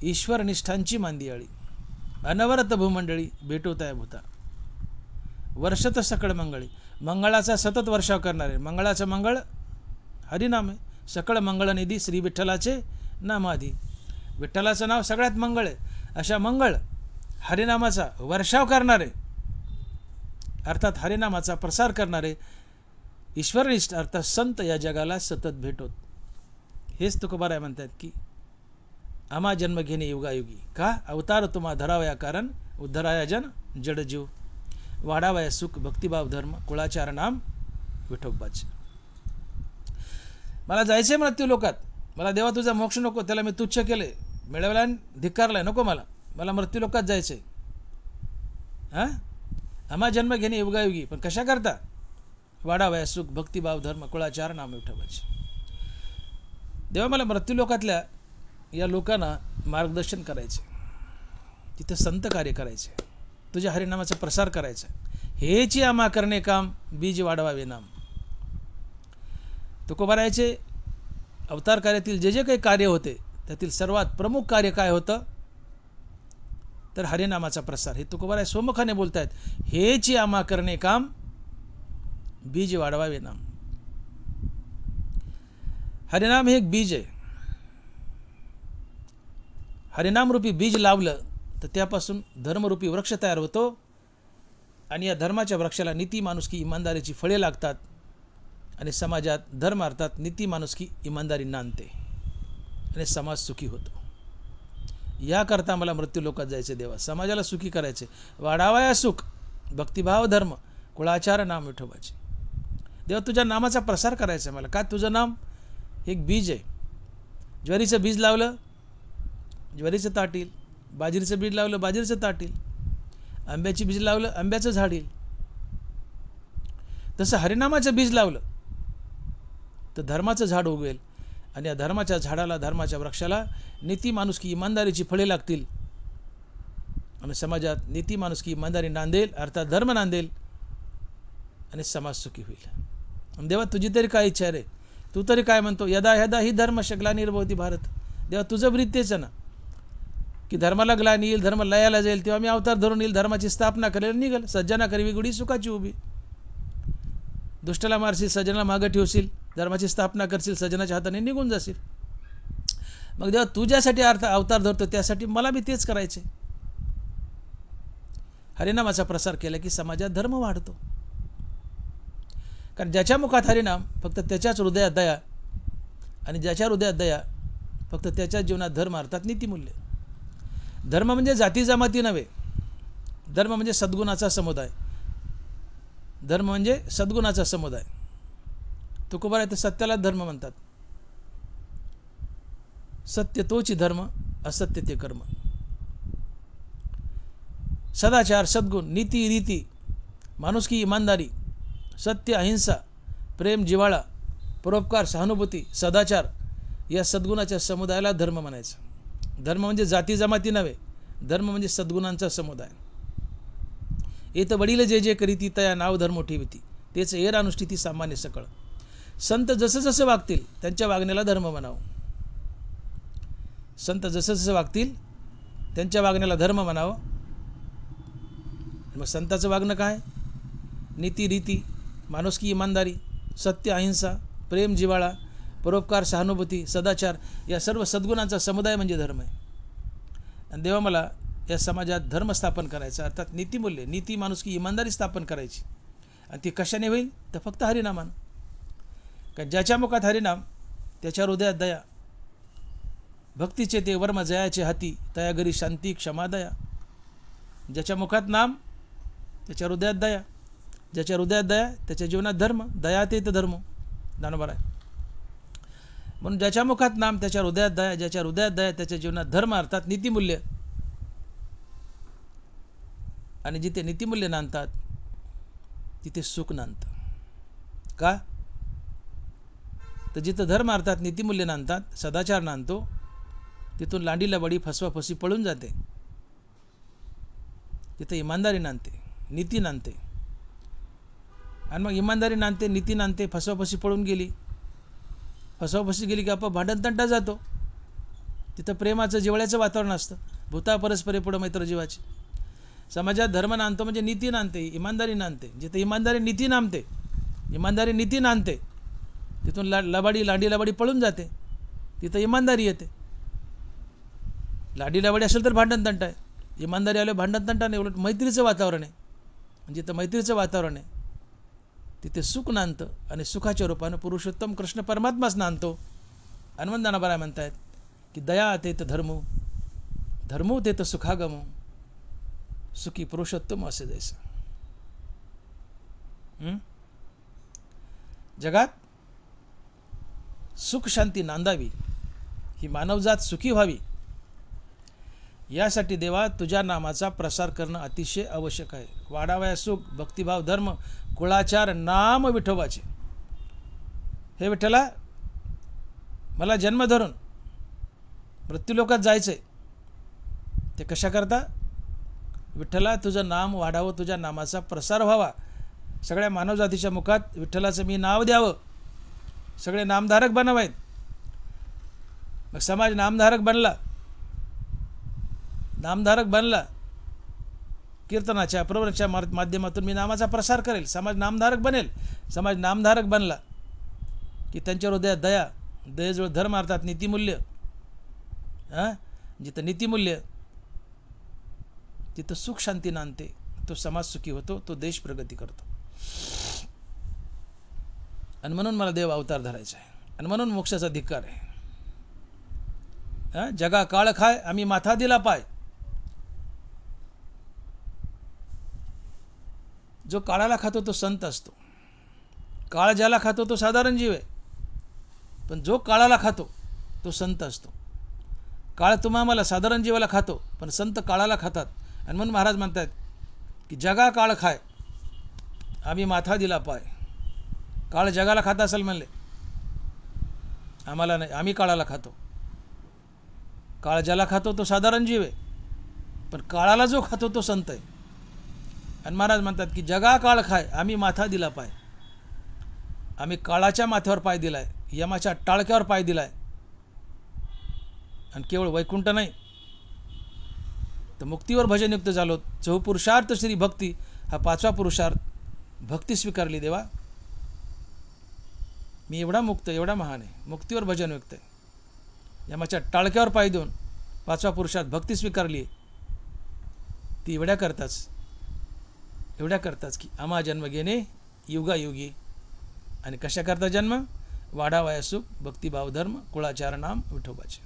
[SPEAKER 1] ईश्वर निष्ठांची मांदी आळी अनवरत भूमंडळी भेटो तयाभूता. वर्षत सकळ मंगळी, मंगळाचा सतत वर्षाव करणारे. मंगळाचं मंगळ हरिनाम आहे. सकळ मंगळनिधी श्री विठ्ठलाचे नामाधी. विठ्ठलाचं नाव सगळ्यात मंगळ आहे. अशा मंगळ हरिनामाचा वर्षाव करणारे, अर्थात हरिनामाचा प्रसार करणारे ईश्वरनिष्ठ अर्थात संत या जगाला सतत भेटोत. हेच तुकोबाराय म्हणतात की आम्हा जन्म घेणे युगायुगी. का? अवतार तुम्हा धरावया कारण उद्धराया जन जडजीव. वाढावया सुख भक्तिभाव धर्म कुळाचार नाम विठोबाचे. मला जायचंय मृत्यू लोकात. मला देवा तुझा मोक्ष नको, त्याला मी तुच्छ केले, मिळवला धिक्कारलाय, नको मला मृत्यू लोकात जायचंय. आम्हा जन्म घेणे युगायुगी. पण कशा करता? वाढावया सुख भक्तिभाव धर्म कुळाचार नाम विठोबाचे. देवा मला मृत्यू लोकातल्या या लोकांना मार्गदर्शन करायचे, तिथे संत कार्य करायचे, तुझ्या हरिनामाचा प्रसार करायचा. हेची आम्हा करणे काम बीज वाढवावे नाम. तुकोबारायचे अवतार कार्यातील जे जे काही कार्य होते त्यातील सर्वात प्रमुख कार्य काय होतं? तर हरिनामाचा प्रसार. हे तुकोबाराय स्वमुखाने बोलतायत. हेची आम्हा करणे काम, बीज वाढवावे नाम. हरिनाम हे एक बीज आहे. हरिनामरूपी बीज लावलं तर त्यापासून धर्मरूपी वृक्ष तयार होतो आणि या धर्माच्या वृक्षाला नीती, माणुसकी, इमानदारीची फळे लागतात आणि समाजात धर्म अर्थात नीती, माणुसकी, इमानदारी नांदते आणि समाज सुखी होतो. याकरता मला मृत्यू लोकात जायचे देवा, समाजाला सुखी करायचे, वाढावया सुख, भक्तिभाव, धर्म, कुळाचार, नाम विठोबाचे. देवा तुझ्या नामाचा प्रसार करायचा मला. का? तुझं नाम एक बीज आहे. ज्वारीचं बीज लावलं ज्वारीचं ताट येईल, बाजरीचं बीज लावलं बाजरीचं ताट येईल, आंब्याची बीज लावलं आंब्याचं झाड येईल. तसं हरिनामाचं बीज लावलं तर धर्माचं झाड उगवेल आणि या धर्माच्या झाडाला, धर्माच्या वृक्षाला नीती, माणुसकी, इमानदारीची फळे लागतील आणि समाजात नीती, माणुसकी, इमानदारी नांदेल, अर्थात धर्म नांदेल आणि समाज सुखी होईल. देवा तुझी तरी काय इच्छा रे? तू तरी काय म्हणतो? यदा यदा ही धर्म ग्लानिर्भवति भारत. देवा तुझं ब्रीद तेच आहे ना की धर्माला ग्लानी येईल, धर्म लयाला जाईल, तेव्हा मी अवतार धरून येईल, धर्माची स्थापना करेल, निघेल. सज्जना करवी गुढी सुखाची उभी. दुष्टाला मारशील, सज्जनाला मागं ठेवशील, धर्माची स्थापना करशील, सज्जनाच्या हाताने निघून जाशील. मग देवा तुझ्यासाठी अवतार धरतो, त्यासाठी मला बी तेच करायचे. हरिनामाचा प्रसार केला की समाजात धर्म वाढतो. कारण ज्याच्या मुखात हरिनाम फक्त त्याच्याच हृदयात दया आणि ज्याच्या हृदयात दया फक्त त्याच्याच जीवनात धर्म अर्थात नीतिमूल्य. धर्म म्हणजे जाती जमाती नव्हे, धर्म म्हणजे सद्गुणाचा समुदाय. धर्म म्हणजे सद्गुणाचा समुदाय. तुकोबाराय तर सत्याला धर्म म्हणतात. सत्य तोची धर्म, असत्य ते कर्म. सदाचार, सद्गुण, नीती, रीती, माणुसकी, इमानदारी, सत्य, अहिंसा, प्रेम, जिव्हाळा, परोपकार, सहानुभूती, सदाचार या सद्गुणाच्या समुदायाला धर्म म्हणायचं. धर्म म्हणजे जाती जमाती नव्हे, धर्म म्हणजे सद्गुणांचा समुदाय. येत वडील जे जे करीती तया नाव धर्म ठेविती, तेच एर अनुष्ठिती सामान्य सकळ. संत जसं जसं वागतील त्यांच्या वागण्याला धर्म म्हणावं. संत जसं जसं वागतील त्यांच्या वागण्याला धर्म म्हणावं. मग संताचं वागणं काय? नीती, रीती, माणुसकी, इमानदारी, सत्य, अहिंसा, प्रेम, जिव्हाळा, परोपकार, सहानुभूती, सदाचार या सर्व सद्गुणांचा समुदाय म्हणजे धर्म आहे. आणि देवा मला या समाजात धर्म स्थापन करायचा, अर्थात नीतिमूल्य, नीती, माणुसकी, इमानदारी स्थापन करायची. आणि ती कशाने होईल? तर फक्त हरिनामान. कारण ज्याच्या मुखात हरिनाम त्याच्या हृदयात दया, भक्तीचे ते वर्म जयाचे हाती, तया घरी शांती क्षमा दया. ज्याच्या मुखात नाम त्याच्या हृदयात दया, ज्याच्या हृदयात दया त्याच्या जीवनात धर्म. दया ते धर्म. ज्ञानोबा आहे. म्हणून ज्याच्या मुखात नाम त्याच्या हृदयात दया, ज्याच्या हृदयात दया त्याच्या जीवनात धर्म अर्थात नीतिमूल्य. आणि जिथे नीतिमूल्य नांदतात तिथे सुख नांदतं. का? तर जिथं धर्म अर्थात नीतिमूल्य नांदतात, सदाचार नांदतो, तिथून लांडी लबाडी फसवाफसी पळून जाते. तिथं इमानदारी नांदते, नीती नांदते. आणि मग इमानदारी नांदते, नीती नांदते, फसवाफसी पळून गेली, फसवाफसी गेली की आपोआप भांडणतंटा जातो. तिथं प्रेमाचं, जिव्हाळ्याचं वातावरण असतं. भूता परस्परे पुढं मैत्र जीवाची. समाजात धर्म नांदतो म्हणजे नीती नांदते, इमानदारी नांदते. जिथे इमानदारी नीती नांदते, इमानदारी नीती नांदते, तिथून लांडी लबाडी पळून जाते. तिथं इमानदारी येते. लांडी लबाडी असेल तर भांडणतंटा आहे, इमानदारी आलं भांडणतंटा नाही, उलट मैत्रीचं वातावरण आहे. जिथं मैत्रीचं वातावरण आहे तिथे सुख नांदतं आणि सुखाच्या रूपानं पुरुषोत्तम कृष्ण परमात्माच नांदतो. हनुमान ज्ञानोबा म्हणतायत की दया तेत धर्मो, धर्मो तेत सुखागमो, सुखी पुरुषोत्तम असे जैसा. जगात सुख शांती नांदावी, ही मानवजात सुखी व्हावी, यासाठी देवा तुझ्या नामाचा प्रसार करणं अतिशय आवश्यक आहे. वाढावया सुख, भक्तिभाव, धर्म, कुळाचार, नाम विठोबाचे. हे विठ्ठला, मला जन्म धरून मृत्यूलोकात जायचंय. ते कशा करता? विठ्ठला तुझं नाम वाढावं, तुझ्या नामाचा प्रसार व्हावा, सगळ्या मानवजातीच्या मुखात विठ्ठलाचं मी नाव द्यावं, सगळे नामधारक बनावेत. मग समाज नामधारक बनला, कीर्तनाच्या प्रवचनाच्या माध्यमातून मी नामाचा प्रसार करेल, समाज नामधारक बनेल. समाज नामधारक बनला की त्यांच्या हृदयात दया, दयेजवळ धर्म अर्थात नीतिमूल्य, जिथं नीतिमूल्य तिथं सुख शांती नांदते, तो समाज सुखी होतो, तो देश प्रगती करतो. आणि म्हणून मला देव अवतार धरायचा आहे, आणि म्हणून मोक्षाचा धिक्कार आहे. जगा काळ खाय आम्ही माथा दिला पाय. जो काळाला खातो तो संत असतो. काळ ज्याला खातो तो साधारण जीव आहे, पण जो काळाला खातो तो संत असतो. काळ तुम्हा मला साधारण जीवाला खातो, पण संत काळाला खातात. आणि म्हणून महाराज म्हणतात की जगा काळ खाय आम्ही माथा दिला पाय. काळ जगाला खात असेल म्हणले, आम्हाला नाही, आम्ही काळाला खातो. काळ ज्याला खातो तो साधारण जीव आहे, पण काळाला जो खातो तो संत आहे. आणि महाराज म्हणतात की जगा काळ खाय आम्ही माथा दिला पाय. आम्ही काळाच्या माथ्यावर पाय दिलाय, यमाच्या टाळक्यावर पाय दिलाय. आणि केवळ वैकुंठ नाही तर मुक्तीवर भजनयुक्त झालो. चहुपुरुषार्थ श्री भक्ती हा 5वा पुरुषार्थ. भक्ती स्वीकारली देवा, मी एवढा मुक्त, एवढा महान आहे, मुक्तीवर भजनयुक्त आहे. यमाच्या टाळक्यावर पाय देऊन 5वा पुरुषार्थ भक्ती स्वीकारली. ती एवढ्या करताच की आम्हा जन्म घेणे युगायुगी. आणि कशा करता जन्म? वाढावया सुख भक्तिभाव धर्म कुळाचार नाम विठोबाचे.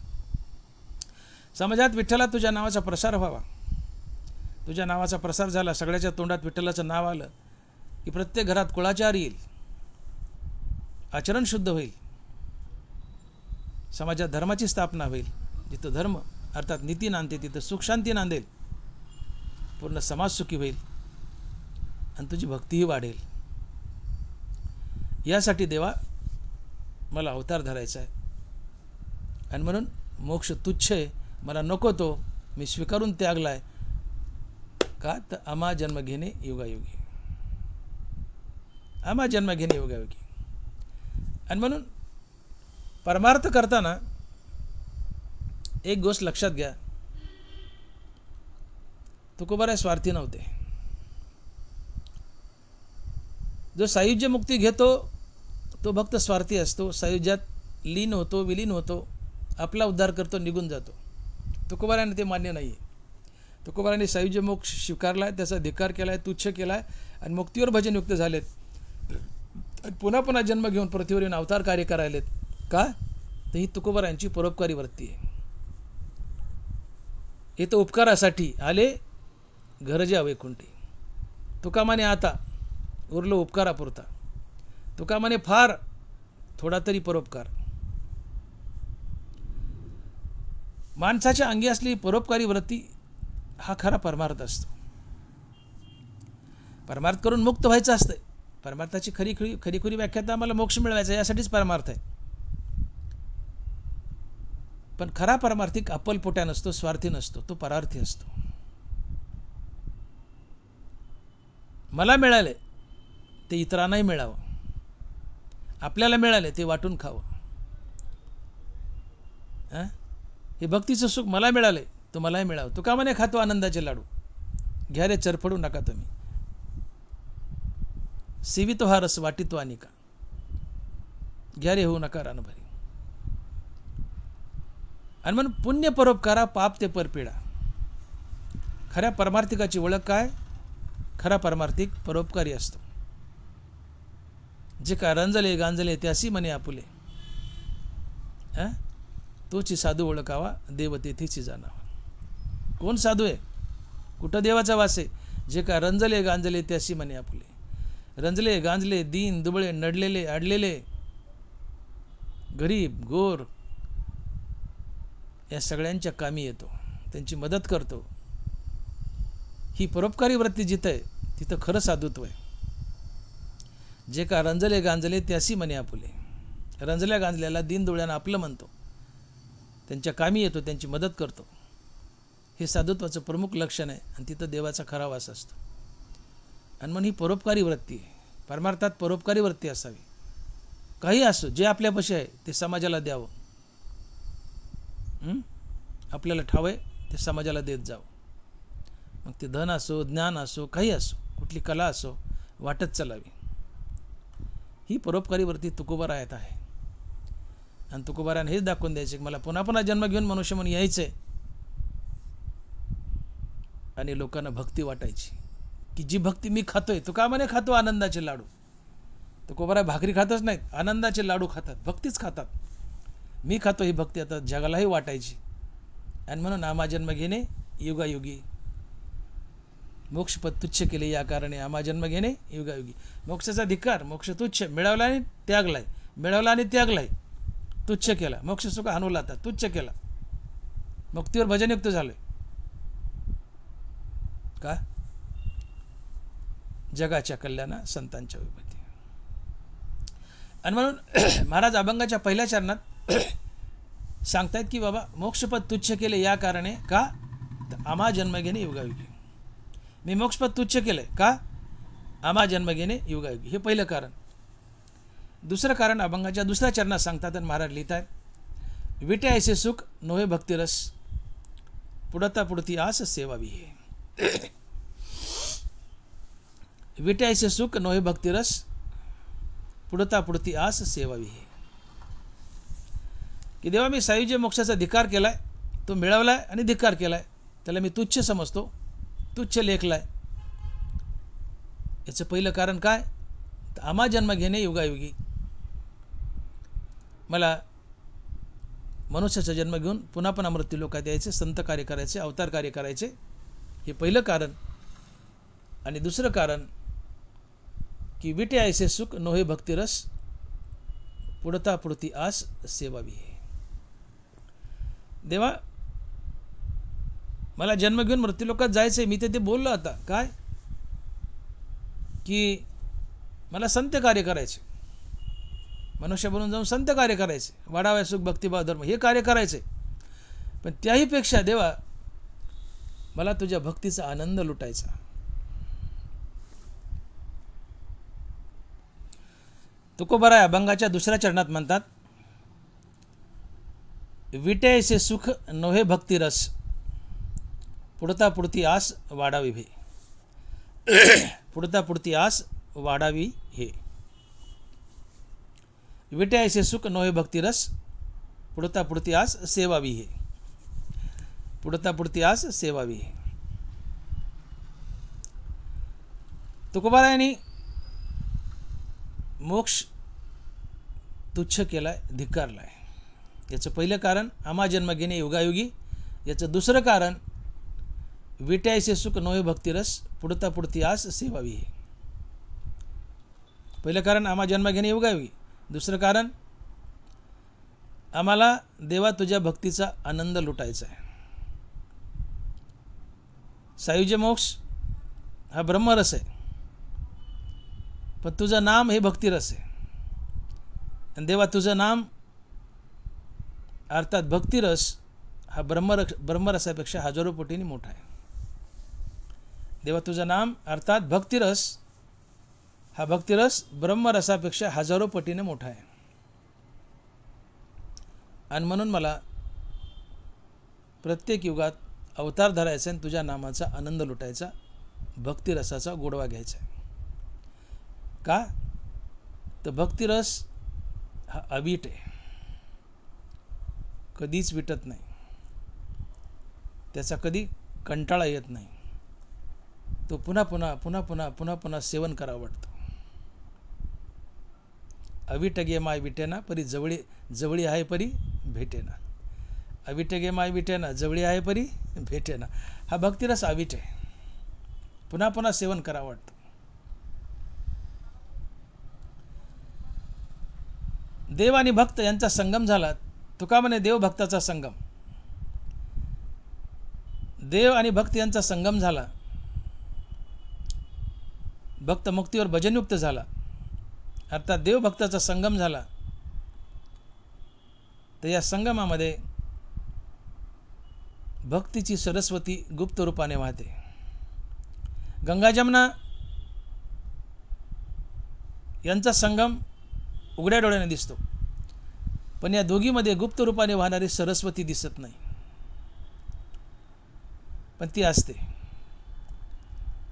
[SPEAKER 1] समाजात विठ्ठला तुझ्या नावाचा प्रसार व्हावा. तुझ्या नावाचा प्रसार झाला, सगळ्याच्या तोंडात विठ्ठलाचं नाव आलं की प्रत्येक घरात कुळाचार येईल, आचरण शुद्ध होईल, समाजात धर्माची स्थापना होईल. जिथं धर्म अर्थात नीती नांदते तिथं सुख शांती नांदेल, पूर्ण समाज सुखी होईल आणि तुझी भक्तीही वाढेल. यासाठी देवा मला अवतार धरायचा आहे. आणि म्हणून मोक्ष तुच्छ आहे, मला नको तो, मी स्वीकारून त्यागलाय. का तर आम्हा जन्म घेणे युगायुगी, आम्हा जन्म घेणे युगायुगी. आणि म्हणून परमार्थ करताना एक गोष्ट लक्षात घ्या, तुकोबाराय स्वार्थी नव्हते. जो सायुज्य मुक्ती घेतो तो भक्त स्वार्थी असतो, सायुज्यात लीन होतो, विलीन होतो, आपला उद्धार करतो, निघून जातो. तुकोबारायांना ते मान्य नाही आहे. तुकोबारायांनी सायुज्य मोक्ष स्वीकारला आहे, त्याचा धिक्कार केला आहे, तुच्छ केला आहे आणि मुक्तीवर भजनयुक्त झालेत. पुन्हा पुन्हा जन्म घेऊन पृथ्वीवर येऊन अवतार कार्य करायलेत. का तर ही तुकोबारायांची परोपकारी वृत्ती आहे. हे तर उपकारासाठी आले गरजे वैकुंठी. तुका म्हणे आता उरलो उपकारापुरता. तुका म्हणे फार थोडा तरी परोपकार. माणसाच्या अंगी असलेली परोपकारी वृत्ती हा खरा परमार्थ असतो. परमार्थ करून मुक्त व्हायचं असतं. परमार्थाची खरी व्याख्या तर आम्हाला मोक्ष मिळवायचा यासाठीच परमार्थ आहे. पण खरा परमार्थिक अप्पलपोट्या नसतो, स्वार्थी नसतो, तो परार्थी असतो. मला मिळाले ते इतरांनाही मिळावं, आपल्याला मिळाले ते वाटून खावं. हे भक्तीचं सुख मला मिळाले तो मलाही मिळावं. तुका म्हणे खातो आनंदाचे लाडू, घ्या रे चरफडू नका तुम्ही. सेवितो हा रस वाटितो अनिका, घ्या रे होऊ नका रानभरी. आणि म्हणून पुण्य परोपकारा पाप ते परपिडा. खऱ्या परमार्थिकाची ओळख काय? खरा परमार्थिक परोपकारी असतो. जे का रंजले गांजले त्यासी म्हणे आपुले, तोची साधू ओळखावा देव तेथेची जाणावा. कोण साधू आहे? कुठं देवाचा वास आहे? जे का रंजले गांजले त्यासी म्हणे आपुले. रंजले गांजले दीन दुबळे नडलेले अडलेले गरीब गोर या सगळ्यांच्या कामी येतो, त्यांची मदत करतो. ही परोपकारी वृत्ती जिथं आहे तिथं खरं साधुत्व आहे. जे का रंजले गांजले त्यासी म्हणे आपुले. रंजल्या गांजल्याला दीन दुबळ्यांना आपलं म्हणतो, त्यांच्या कामी येतो, त्यांची मदत करतो. हे साधुत्वाचं प्रमुख लक्षण आहे आणि तिथं देवाचा खरा वास असतो. आणि म्हणून ही परोपकारी वृत्ती आहे. परमार्थात परोपकारी वृत्ती असावी. काही असो, जे आपल्यापाशी आहे ते समाजाला द्यावं. आपल्याला ठावं आहे ते समाजाला देत जावं. मग ते धन असो, ज्ञान असो, काही असो, कुठली कला असो, वाटत चालावी. ही परोपकारी वृत्ती तुकोबारायात आहे. आणि तुकोबारायाने हेच दाखवून द्यायचे की मला पुन्हा पुन्हा जन्म घेऊन मनुष्य म्हणून यायचं आहे आणि लोकांना भक्ती वाटायची, की जी भक्ती मी खातोय. तो का म्हणे खातो आनंदाचे लाडू. तुकोबाराय भाकरी खातच नाहीत, आनंदाचे लाडू खातात, भक्तीच खातात. मी खातो ही भक्ती आता जगालाही वाटायची. आणि म्हणून आम्हा जन्म घेणे युगायुगी, मोक्षपद तुच्छ केले या कारणे आम्हा जन्म घेणे युगायुगी. मोक्षाचा धिक्कार, मोक्ष तुच्छ, मिळवला आणि त्यागलाय, मिळवला आणि त्यागलाय, तुच्छ केला. मोक्ष सुख हाणूला आता तुच्छ केला, मुक्तीवर भजनयुक्त झालोय. का? जगाच्या कल्याणा संतांच्या विभूती. आणि म्हणून महाराज अभंगाच्या पहिल्या चरणात सांगतायत की बाबा मोक्षपद तुच्छ केले या कारणे, का? तर आम्हा जन्म घेणे युगायुगी. मी मोक्षपद तुच्छ केले का? आम्हा जन्म घेणे युगायुगी. हे पहिलं कारण. दुसरं कारण अभंगाच्या दुसऱ्या चरणात सांगतात आणि महाराज लिहित आहेत, विटे ऐसे सुख नोहे भक्तिरस, पुढता पुढती आस सेवावी हे. विटे ऐसे सुख नोहे भक्तिरस, पुढता पुढती आस सेवावी हे. की देवा मी सायुज्य मोक्षाचा धिक्कार केलाय, तो मिळवलाय आणि धिक्कार केलाय, त्याला मी तुच्छ समजतो, तुच्छ लेखलाय. याचं पहिलं कारण काय? तर आम्हा जन्म घेणे युगायुगी. मला मनुष्याचा जन्म घेऊन पुन्हा पुन्हा मृत्यू लोकात यायचे, संत कार्य करायचे, अवतार कार्य करायचे, हे पहिलं कारण. आणि दुसरं कारण की विटे ऐसे सुख नोहे भक्तिरस, पुढता पुढती आस सेवावी हे. देवा मला जन्म घेऊन मृत्यूलोकात जायचंय. मी ते बोललो आता काय, की मला संत कार्य करायचे, मनुष्य बनून जाऊन संत कार्य करायचे, वाढावे सुख भक्तिभाव धर्म हे कार्य करायचे. पण त्याही पेक्षा देवा मला तुझ्या भक्तीचा आनंद लुटायचा. तुकोबाराय अभंगाच्या दुसऱ्या चरणात म्हणतात, विटे ऐसे सुख नोहे भक्तिरस, पुढता पुढती आस वाढावी हे. पुढता पुढती आस वाढावी हे. विटे ऐसे सुख नोहे भक्तिरस, पुढता पुढती आस सेवावी हे. पुढता पुढती आस सेवावी हे. तुकोबारायांनी मोक्ष तुच्छ केलाय, धिक्कारलाय. याचं पहिलं कारण आम्हा जन्म घेणे युगायुगी. याचं दुसरं कारण विटे ऐसे सुख नोहे भक्तिरस, पुढता पुढती आस सेवावी हे. पहिलं कारण आम्हा जन्म घेणे युगायुगी. दुसरं कारण आम्हाला देवा तुझ्या भक्तीचा आनंद लुटायचा आहे. सायुज्य मोक्ष हा ब्रह्मरस आहे, पण तुझं नाम हे भक्तिरस आहे. आणि देवा तुझं नाम अर्थात भक्तिरस हा ब्रह्मरसापेक्षा हजारो पटीने मोठा आहे. देवा तुझं नाम अर्थात भक्तिरस हा भक्तिरस ब्रह्मरसापेक्षा हजारो पटीने मोठा आहे. आणि म्हणून मला प्रत्येक युगात अवतार धरायचा आणि तुझ्या नामाचा आनंद लुटायचा, भक्तिरसाचा गोडवा घ्यायचा. का? तर भक्तिरस हा अवीट आहे, कधीच विटत नाही, त्याचा कधी कंटाळा येत नाही. तो पुन्हा पुन्हा पुन्हा पुन्हा पुन्हा पुन्हा सेवन करावं वाटतं. अविट गे माय विटेना परी जवळी जवळी आहे परी भेटेना. अविट गे माय विटेना जवळी आहे परी भेटेना. हा भक्तिरस अविट आहे, पुन्हा पुन्हा सेवन करावं वाटतं. देव आणि भक्त यांचा संगम झाला. तुका म्हणे देव भक्ताचा संगम. देव आणि भक्त यांचा संगम झाला, भक्त मुक्तीवर भजनयुक्त झाला, अर्थात देव भक्ताचा संगम झाला. तर या संगमामध्ये भक्तीची सरस्वती गुप्त रूपाने वाहते. गंगा जमुना यांचा संगम उघड्या डोळ्याने दिसतो, पण या दोघीमध्ये गुप्त रूपाने वाहणारी सरस्वती दिसत नाही, पण ती असते.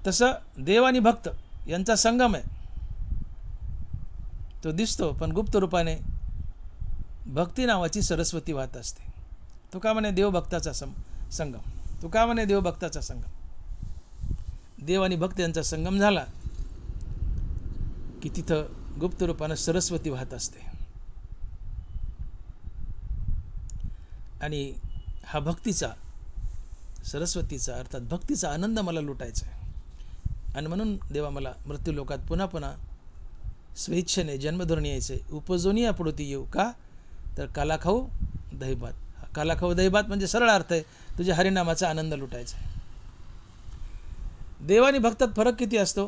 [SPEAKER 1] तसं देव आणि भक्त यांचा संगम आहे, तो दिसतो, पण गुप्त रूपाने भक्ती नावाची सरस्वती वाहत असते. तो का म्हणे देवभक्ताचा संगम, तो का म्हणे देवभक्ताचा संगम. देव आणि भक्त यांचा संगम झाला की तिथं गुप्त रूपानं सरस्वती वाहत असते. आणि हा भक्तीचा, सरस्वतीचा अर्थात भक्तीचा आनंद मला लुटायचा आहे. आणि म्हणून देवा मला मृत्यूलोकात पुन्हा पुन्हा स्वेच्छेने जन्मधरून यायचे. उपजोनी आपडोती येऊ, का तर काला खाऊ दहीभात. काला खाऊ दहीभात म्हणजे सरळ अर्थ आहे तुझ्या हरिनामाचा आनंद लुटायचा आहे. देव आणि भक्तात फरक किती असतो.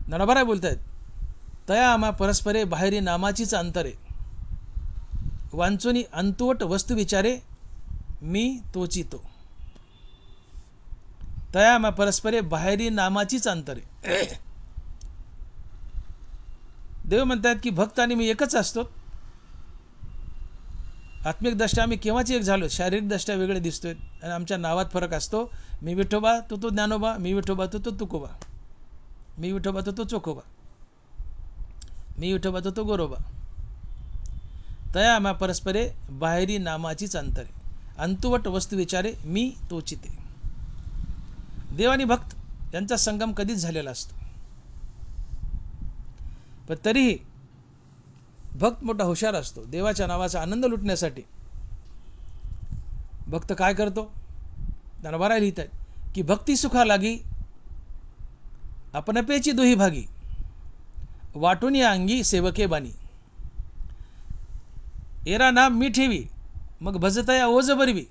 [SPEAKER 1] ज्ञानोबा बोलतायत, तया आम्हा परस्परे बाहेरी नामाचीच अंतरे, वांचोनी अंतवट वस्तू विचारे, मी तोची तो. तया आम्हा परस्परे बाहेरी नामाचीच अंतरे. देव म्हणतात की भक्त आणि मी एकच असतो. आत्मिक दृष्ट्या आम्ही केव्हाच एक झालो, शारीरिक दृष्ट्या वेगळे दिसतोय आणि आमच्या नावात फरक असतो. मी विठोबा, तो ज्ञानोबा, मी विठोबा, तो तुकोबा, मी विठोबा, तो चोखोबा, मी विठोबा, तो गोरोबा. तया आम्हा परस्परे बाहेरी नामाचीच अंतरे, अंतुवट वस्तू विचारे, मी तोची ते. देव आणि भक्त यांचा संगम कधीच झालेला असतो. पण तरीही भक्त मोठा हुशार असतो. देवाच्या नावाचा आनंद लुटण्यासाठी भक्त काय करतो. ज्ञानोबा लिहित आहेत की भक्ती सुखा लागी, आपणपेची दोही भागी, वाटून या अंगी सेवके बानी. एरा नाम मी ठेवी, मग भजतया ओज बरवी,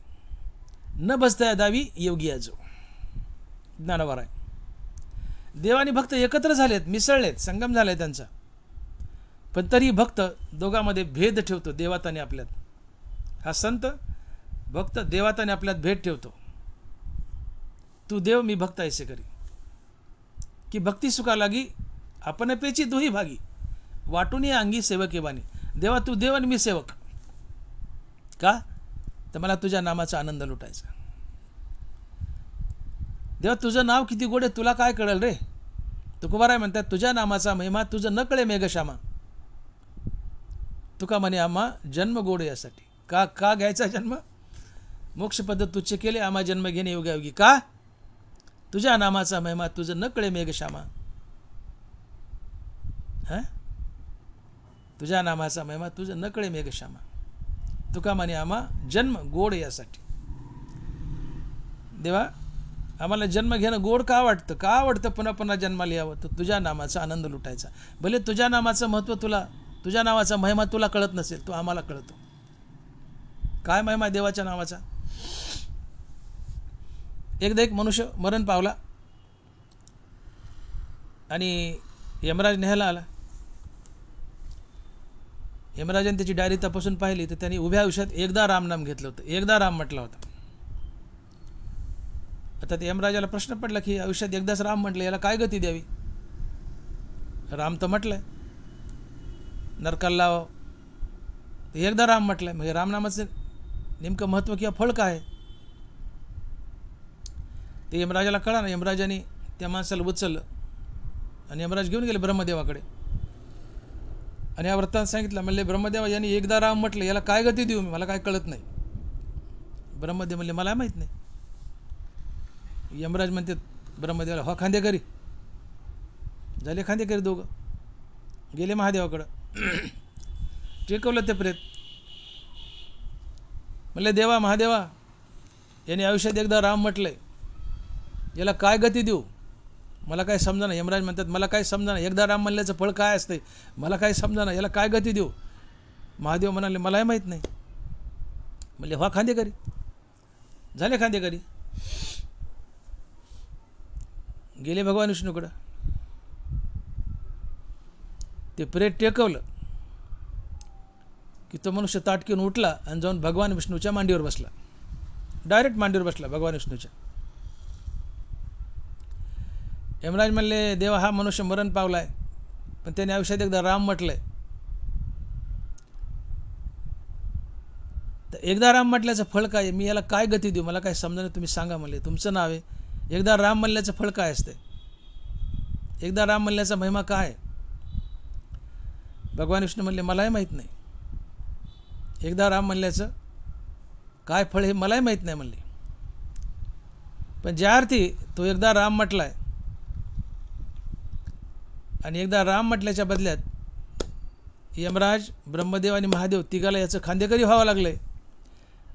[SPEAKER 1] न भजतया दावी योगी आजो. ज्ञानोबा. देव आणि भक्त एकत्र झालेत, मिसळलेत, संगम झालाय त्यांचा. पण तरी भक्त दोघांमध्ये भेद ठेवतो, देवात आणि आपल्यात. हा संत भक्त देवात आणि आपल्यात भेद ठेवतो. तू देव मी भक्त ऐसे करी, की भक्ती सुखा लागी, आपण पेची दोही भागी, वाटून या अंगी सेवके बानी. देवा तू देव आणि मी सेवक. का तर मला तुझ्या नामाचा आनंद लुटायचा. देवा तुझं नाव किती गोड आहे, तुला काय कळेल रे. तुकोबाराय म्हणतात तुझ्या नामाचा महिमा तुझं न कळे मेघश्यामा. तुका म्हणे आम्हा जन्म गोड यासाठी. का का घ्यायचा जन्म. मोक्ष पद्धत तुच्छ केले, आम्हा जन्म घेणे योगायोगी. का तुझ्या नामाचा महिमा तुझं न कळे मेघश्यामा. तुझ्या नामाचा महिमा तुझं न कळे मेघश्यामा. तुका म्हणे आम्हा जन्म गोड यासाठी. देवा आम्हाला जन्म घेणं गोड का वाटतं, का आवडतं पुन्हा पुन्हा जन्माला यावं. तर तुझ्या नामाचा आनंद लुटायचा. भले तुझ्या नामाचं महत्त्व तुला, तुझ्या नावाचा महिमा तुला कळत नसेल, तो आम्हाला कळतो. काय महिमा देवाच्या नावाचा. एकदा एक मनुष्य मरण पावला आणि यमराज न्यायला आला. यमराजाने त्याची डायरी तपासून पाहिली तर त्यांनी उभ्या आयुष्यात एकदा रामनाम घेतलं होतं, एकदा राम म्हटला होता. आता ते यमराजाला प्रश्न पडला की आयुष्यात एकदाच राम म्हटलं, याला काय गती द्यावी. राम तर म्हटलंय नरकाला लाव, एकदा राम म्हटलंय, म्हणजे रामनामाचं नेमकं महत्त्व किंवा फळ काय. ते यमराजाला कळा ना. यमराजाने त्या माणसाला उचललं आणि यमराज घेऊन गेले ब्रह्मदेवाकडे. आणि या वृत्तांत सांगितलं, म्हणले ब्रह्मदेवा यांनी एकदा राम म्हटलं, याला काय गती देऊ मी, मला काय कळत नाही. ब्रह्मदेव म्हणले मला माहीत नाही. यमराज म्हणते ब्रह्मदेवाला हो खांदेकरी. झाले खांदेकरी दोघं. गेले महादेवाकडं. टेकवलं ते प्रेत. म्हणले देवा महादेवा यांनी आयुष्यात एकदा राम म्हटलंय, याला काय गती देऊ, मला काय समजा. यमराज म्हणतात मला काय समजा. एकदा राम म्हणल्याचं फळ काय असतंय, मला काय समजा, याला काय गती देऊ. महादेव म्हणाले मलाही माहीत नाही. म्हणले हो खांदेकरी. झाले खांदेकरी. गेले भगवान विष्णूकडं. ते प्रेत टेकवलं की तो मनुष्य ताटकीन उठला आणि जाऊन भगवान विष्णूच्या मांडीवर बसला. डायरेक्ट मांडीवर बसला भगवान विष्णूच्या. यमराज म्हणले देवा हा मनुष्य मरण पावलाय, पण त्याने आयुष्यात एकदा राम म्हटलंय. तर एकदा राम म्हटल्याचं फळ काय, मी याला काय गती देऊ, मला काय समजा. तुम्ही सांगा म्हणले. तुमचं नाव आहे, एकदा राम म्हणल्याचं फळ काय असते? एकदा राम म्हणल्याचा महिमा काय? भगवान विष्णू म्हणले मलाही माहीत नाही. एकदा राम म्हणल्याचं काय फळ हे मलाही माहीत नाही म्हणले. पण ज्या अर्थी तो एकदा राम म्हटलाय आणि एकदा राम म्हटल्याच्या बदल्यात यमराज, ब्रह्मदेव आणि महादेव तिघाला याचं खांदेकरी व्हावं लागलंय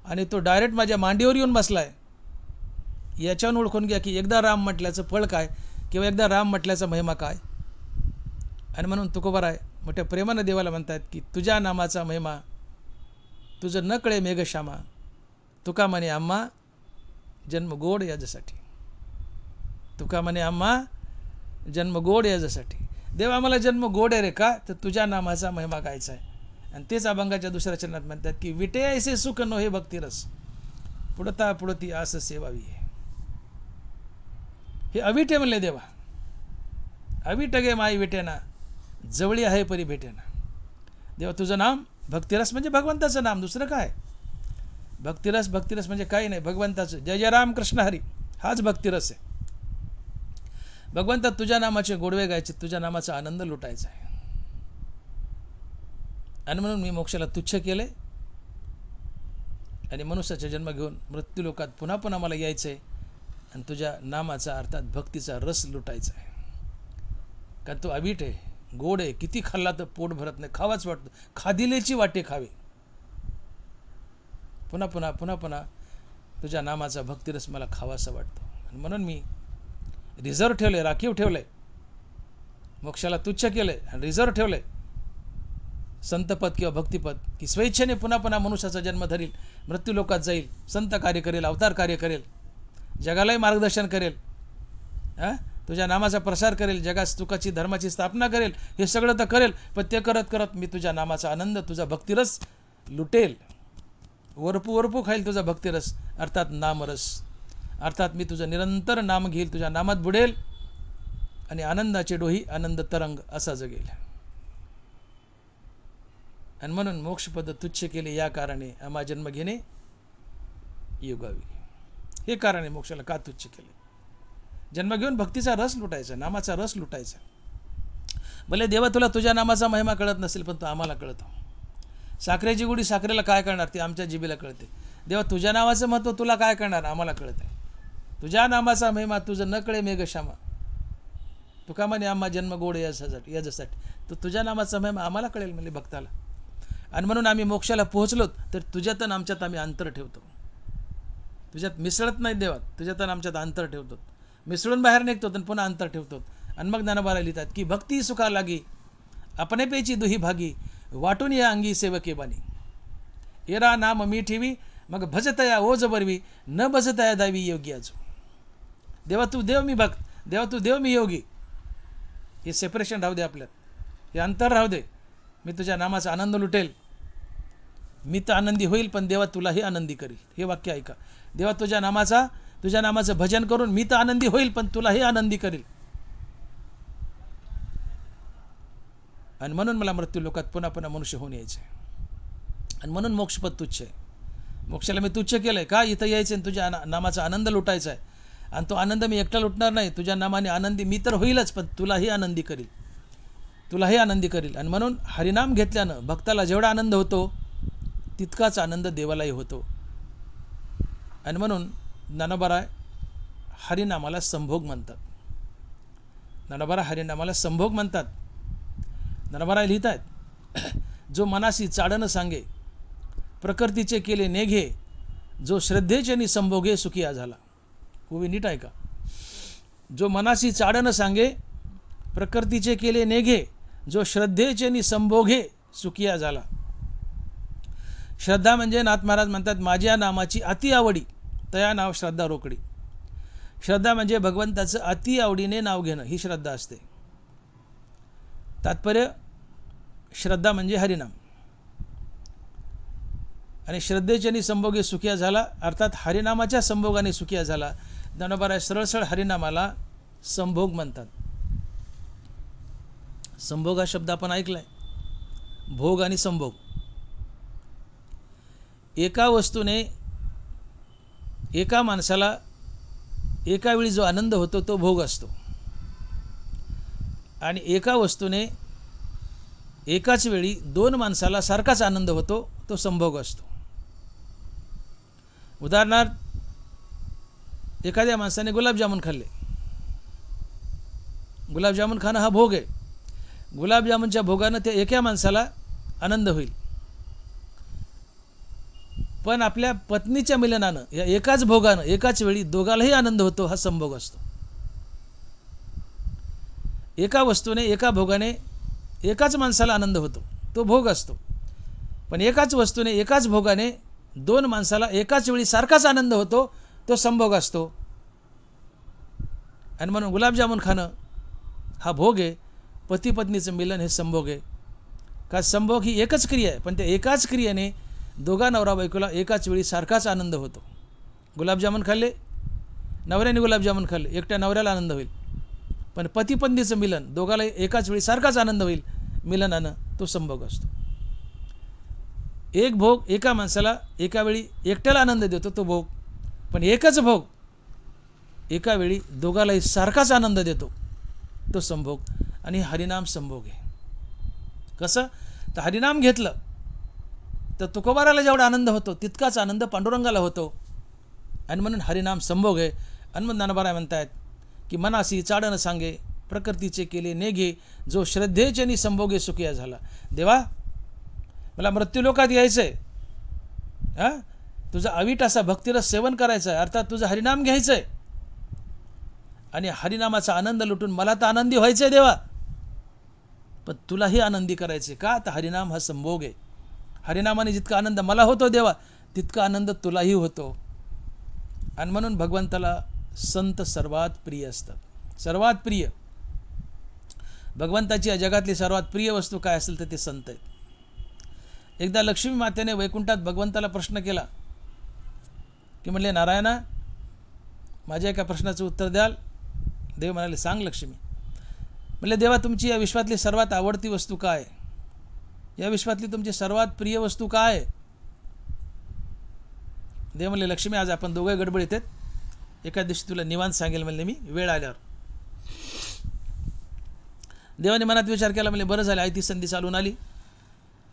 [SPEAKER 1] आणि तो डायरेक्ट माझ्या मांडीवर येऊन बसलाय, याच्यावरून ओळखून घ्या की एकदा राम म्हटल्याचं फळ काय किंवा एकदा राम म्हटल्याचा महिमा काय. आणि म्हणून तुकोबाराय मोठ्या प्रेमानं देवाला म्हणतात की तुझ्या नामाचा महिमा तुझं न कळे मेघश्यामा, तुका म्हणे आम्हा जन्म गोड याच्यासाठी. तुका म्हणे आम्हा जन्म गोड याच्यासाठी. देव आम्हाला जन्म गोड आहे रे, का तर तुझ्या नामाचा महिमा गायचा आहे. आणि तेच अभंगाच्या दुसऱ्या चरणात म्हणतात की विटे ऐसे सुख नो हे भक्तिरस, पुढता पुढती आस सेवावी. हे अविटे म्हणले देवा. अविट गे माई विटेना, जवळी आहे परी भेटेना. देवा तुझं नाम भक्तिरस म्हणजे भगवंताचं नाम, दुसरं काय. भक्तिरस भक्तिरस म्हणजे काही नाही, भगवंताचं जय जय राम कृष्ण हरी हाच भक्तिरस आहे. भगवंता तुझ्या नामाचे गोडवे गायचे, तुझ्या नामाचा आनंद लुटायचा आहे. आणि म्हणून मी मोक्षाला तुच्छ केले आणि मनुष्याचा जन्म घेऊन मृत्यू लोकात पुन्हा पुन्हा मला यायचं आहे आणि तुझ्या नामाचा अर्थात भक्तीचा रस लुटायचा आहे. कारण तो अवीट आहे, गोड आहे, किती खाल्ला तर पोट भरत नाही, खावाच वाटतं, खादिलेची वाटे खावे. पुन्हा पुन्हा पुन्हा पुन्हा तुझ्या नामाचा भक्तिरस मला खावासा वाटतो. आणि म्हणून मी रिझर्व ठेवले, राखीव ठेवले, मोक्षाला तुच्छ केले आणि रिझर्व ठेवले संतपद किंवा भक्तिपद, की स्वेच्छेने पुन्हा पुन्हा मनुष्याचा जन्म धरील, मृत्यू लोकात जाईल, संत कार्य करेल, अवतार कार्य करेल, जगालाही मार्गदर्शन करेल, तुझ्या नामाचा प्रसार करेल, जगात सुखाची धर्माची स्थापना करेल. हे सगळं तर करेल, पण ते करत करत मी तुझ्या नामाचा आनंद, तुझा भक्तिरस लुटेल. वरपू वरपू खाईल तुझा भक्तिरस अर्थात नामरस. अर्थात मी तुझं निरंतर नाम घेईल, तुझ्या नामात बुडेल आणि आनंदाचे डोही आनंद तरंग असा जगेल. आणि म्हणून मोक्षपद तुच्छ केले या कारणे आम्हा जन्म घेणे योगावी. हे कारण आहे मोक्षाला का तुच्छ केले. जन्म घेऊन भक्तीचा रस लुटायचा, नामाचा रस लुटायचा. भले देवा तुला तुझ्या नामाचा महिमा कळत नसेल, पण तो आम्हाला कळतो. साखरेची गुढी साखरेला काय कळणार, ती आमच्या जिभेला कळते. देवा तुझ्या नावाचं महत्त्व तुला काय कळणार, आम्हाला कळत आहे. तुझ्या नामाचा महिमा तुझं न कळे मेघश्यामा, तुका म्हणे आम्हा जन्म गोड याच्यासाठी. तर तुझ्या नामाचा महिमा आम्हाला कळेल म्हणजे भक्ताला. आणि म्हणून आम्ही मोक्षाला पोहोचलो तर तुझ्यात आणि आमच्यात आम्ही अंतर ठेवतो. तुझ्यात मिसळत नाही देवात, तुझ्यात आणि आमच्यात अंतर ठेवतो. मिसळून बाहेर निघतो आणि पुन्हा अंतर ठेवतो. आणि मग ज्ञानोबाला लिहितात की भक्ती सुखा लागी अपने पेची दुही भागी, वाटून या अंगी सेवके बानी. येरा नाम मी ठेवी मग भजतया ओज बरवी, न भजतया दावी योगी आजो. देवा तू देव मी भक्त, देवा तू देव मी योगी. हे सेपरेशन राहू दे आपल्यात, हे अंतर राहू दे. मी तुझ्या नामाचा आनंद लुटेल, मी तर आनंदी होईल, पण देवा तुलाही आनंदी करील. हे वाक्य ऐका. देवा तुझ्या नामाचं भजन करून मी तर आनंदी होईल, पण तुलाही आनंदी करील. आणि म्हणून मला मृत्यू लोकात पुन्हा पुन्हा मनुष्य होऊन यायचे. आणि म्हणून मोक्षपद तुच्छ आहे. मोक्षाला मी तुच्छ केलंय का, इथं यायचं आणि तुझ्या नामाचा आनंद लुटायचा आहे. आणि तो आनंद मी एकटा लुटणार नाही, तुझ्या नामाने आनंदी मी तर होईलच, पण तुलाही आनंदी करील, तुलाही आनंदी करील. आणि म्हणून हरिनाम घेतल्यानं भक्ताला जेवढा आनंद होतो तितकाच आनंद देवालाही होतो. आणि म्हणून ज्ञानोबा हरिनामाला संभोग म्हणतात. ज्ञानोबा हरिनामाला संभोग म्हणतात. ज्ञानोबा लिहित आहेत, जो मनासी चाडण सांगे प्रकृतीचे केले नेघे, जो श्रद्धेचे संभोगे सुखिया झाला. खूप नीट आहे का. जो मनासी चाडण सांगे प्रकृतीचे केले नेघे, जो श्रद्धेचे संभोगे सुखिया झाला. श्रद्धा म्हणजे नाथ महाराज म्हणतात माझ्या नामाची अति आवडी तया नाव श्रद्धा रोकडी. श्रद्धा म्हणजे भगवंताचं अति आवडीने नाव घेणं, ही श्रद्धा असते. तात्पर्य श्रद्धा म्हणजे हरिनाम. आणि श्रद्धेच्यानी संभोगे सुखिया झाला, अर्थात हरिनामाच्या संभोगाने सुखिया झाला. ज्ञानोबा सरळ सरळ हरिनामाला संभोग म्हणतात. संभोग हा शब्द आपण ऐकलाय, भोग आणि संभोग. एका वस्तूने एका माणसाला एका वेळी जो आनंद होतो तो भोग असतो, आणि एका वस्तूने एकाच वेळी दोन माणसाला सारखाच आनंद होतो तो संभोग असतो. उदाहरणार्थ, एखाद्या माणसाने गुलाबजामुन खाल्ले. गुलाबजामुन खाणं हा भोग आहे. गुलाबजामुनच्या भोगानं त्या एका माणसाला आनंद होईल, पण आपल्या पत्नीच्या मिलनानं या एकाच भोगानं एकाच वेळी दोघालाही आनंद होतो हा संभोग असतो. एका वस्तूने एका भोगाने एकाच माणसाला आनंद होतो तो भोग असतो, पण एकाच वस्तूने एकाच भोगाने दोन माणसाला एकाच वेळी सारखाच आनंद होतो तो संभोग असतो. आणि म्हणून गुलाबजामुन खाणं हा भोग आहे, पती पत्नीचं मिलन हे संभोग आहे. का संभोग ही एकच क्रिया आहे, पण त्या एकाच क्रियेने दोघा नवरा बायकोला एकाच वेळी सारखाच आनंद होतो. गुलाबजामुन खाल्ले, नवऱ्याने गुलाबजामुन खाल्ले, एकट्या नवऱ्याला आनंद होईल, पण पती पत्नीचं मिलन दोघाला एकाच वेळी सारखाच आनंद होईल मिलनानं, तो संभोग असतो. एक भोग एका माणसाला एका वेळी एकट्याला आनंद देतो तो भोग, पण एकच भोग एका वेळी दोघालाही सारखाच आनंद देतो तो संभोग, आणि हरिनाम संभोग आहे. कसं तर हरिनाम घेतलं तर तुकोबाराला जेवढा आनंद होतो तितकाच आनंद पांडुरंगाला होतो, आणि म्हणून हरिनाम संभोग आहे. आणि मग ज्ञानोबा म्हणतायत की मनासी चाडण सांगे प्रकृतीचे केले नेघे जो श्रद्धेचे संभोगे सुखिया झाला. देवा, मला मृत्यूलोकात यायचं आहे, तुझा अवीट असा भक्तिरस सेवन करायचं आहे, अर्थात तुझं हरिनाम घ्यायचं आहे, आणि हरिनामाचा आनंद लुटून मला तर आनंदी व्हायचं आहे देवा, पण तुलाही आनंदी करायचे का? तर हरिनाम हा संभोग आहे. हरिनामाने जितका आनंद मला होतो देवा तितका आनंद तुलाही होतो. आणि म्हणून भगवंताला संत सर्वात प्रिय असतात. सर्वात प्रिय भगवंताची या जगातली सर्वात प्रिय वस्तू काय असेल तर ते संत आहेत. एकदा लक्ष्मी मातेने वैकुंठात भगवंताला प्रश्न केला की म्हणले, नारायणा, माझ्या एका प्रश्नाचं उत्तर द्याल? देव म्हणाले, सांग लक्ष्मी. म्हणले, देवा, तुमची या विश्वातली सर्वात आवडती वस्तू काय? या विश्वातली तुमची सर्वात प्रिय वस्तू काय? देव म्हणले, लक्ष्मी, आज आपण दोघे गडबडीत आहेत, एका दिवशी तुला निवांत सांगेल म्हणले मी वेळ आल्यावर. देवाने मनात विचार केला, म्हणले बरं झालं आई ती संधी चालून आली.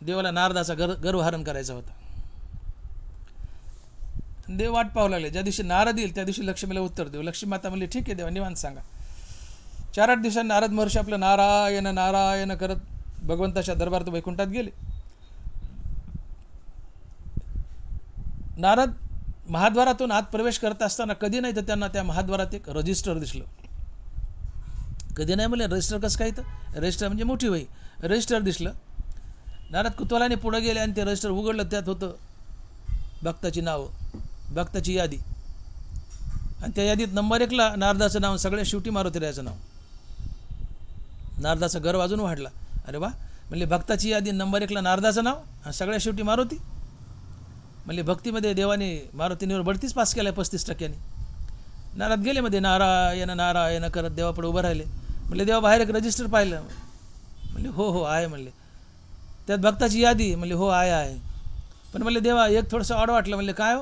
[SPEAKER 1] देवाला नारदाचा गर्वहरण करायचा होता. देव वाट पाहू लागले. ज्या दिवशी नारद येईल त्या दिवशी लक्ष्मीला उत्तर देऊ. लक्ष्मी माता म्हणली, ठीक आहे देवा, निवांत सांगा. 4-8 दिवसांनी नारद महर्षी आपलं नारायण नारायण करत भगवंताच्या दरबारात वैकुंठात गेले. नारद महाद्वारातून आत प्रवेश करत असताना कधी नाही तर त्यांना त्या महाद्वारात एक रजिस्टर दिसलं. कधी नाही म्हणले, रजिस्टर कसं काय? तर रजिस्टर म्हणजे मोठी वही. रजिस्टर दिसलं. नारद कुतूहलाने पुढे गेले आणि ते रजिस्टर उघडलं. त्यात होतं भक्ताची नावं, भक्ताची यादी, आणि त्या यादीत नंबर 1ला नारदाचं नाव, सगळ्या शेवटी मारुतीरायाचं नाव. नारदाचा गर्व अजून वाढला. अरे वा, म्हणले भक्ताची यादी नंबर 1ला नारदाचं नाव आणि सगळ्या शेवटी मारुती. म्हणले भक्तीमध्ये देवाने मारुतींवर बढतीच पास केला 35%. नारद गेले मध्ये नारायण नारायण करत देवापुढे उभं राहिले. म्हणले देवा, बाहेर एक रजिस्टर पाहिलं? म्हणले हो हो आहे. म्हणले त्यात भक्ताची यादी? म्हणले हो आहे. पण म्हणले देवा, एक थोडंसं ऑड वाटलं. म्हणले काय हो?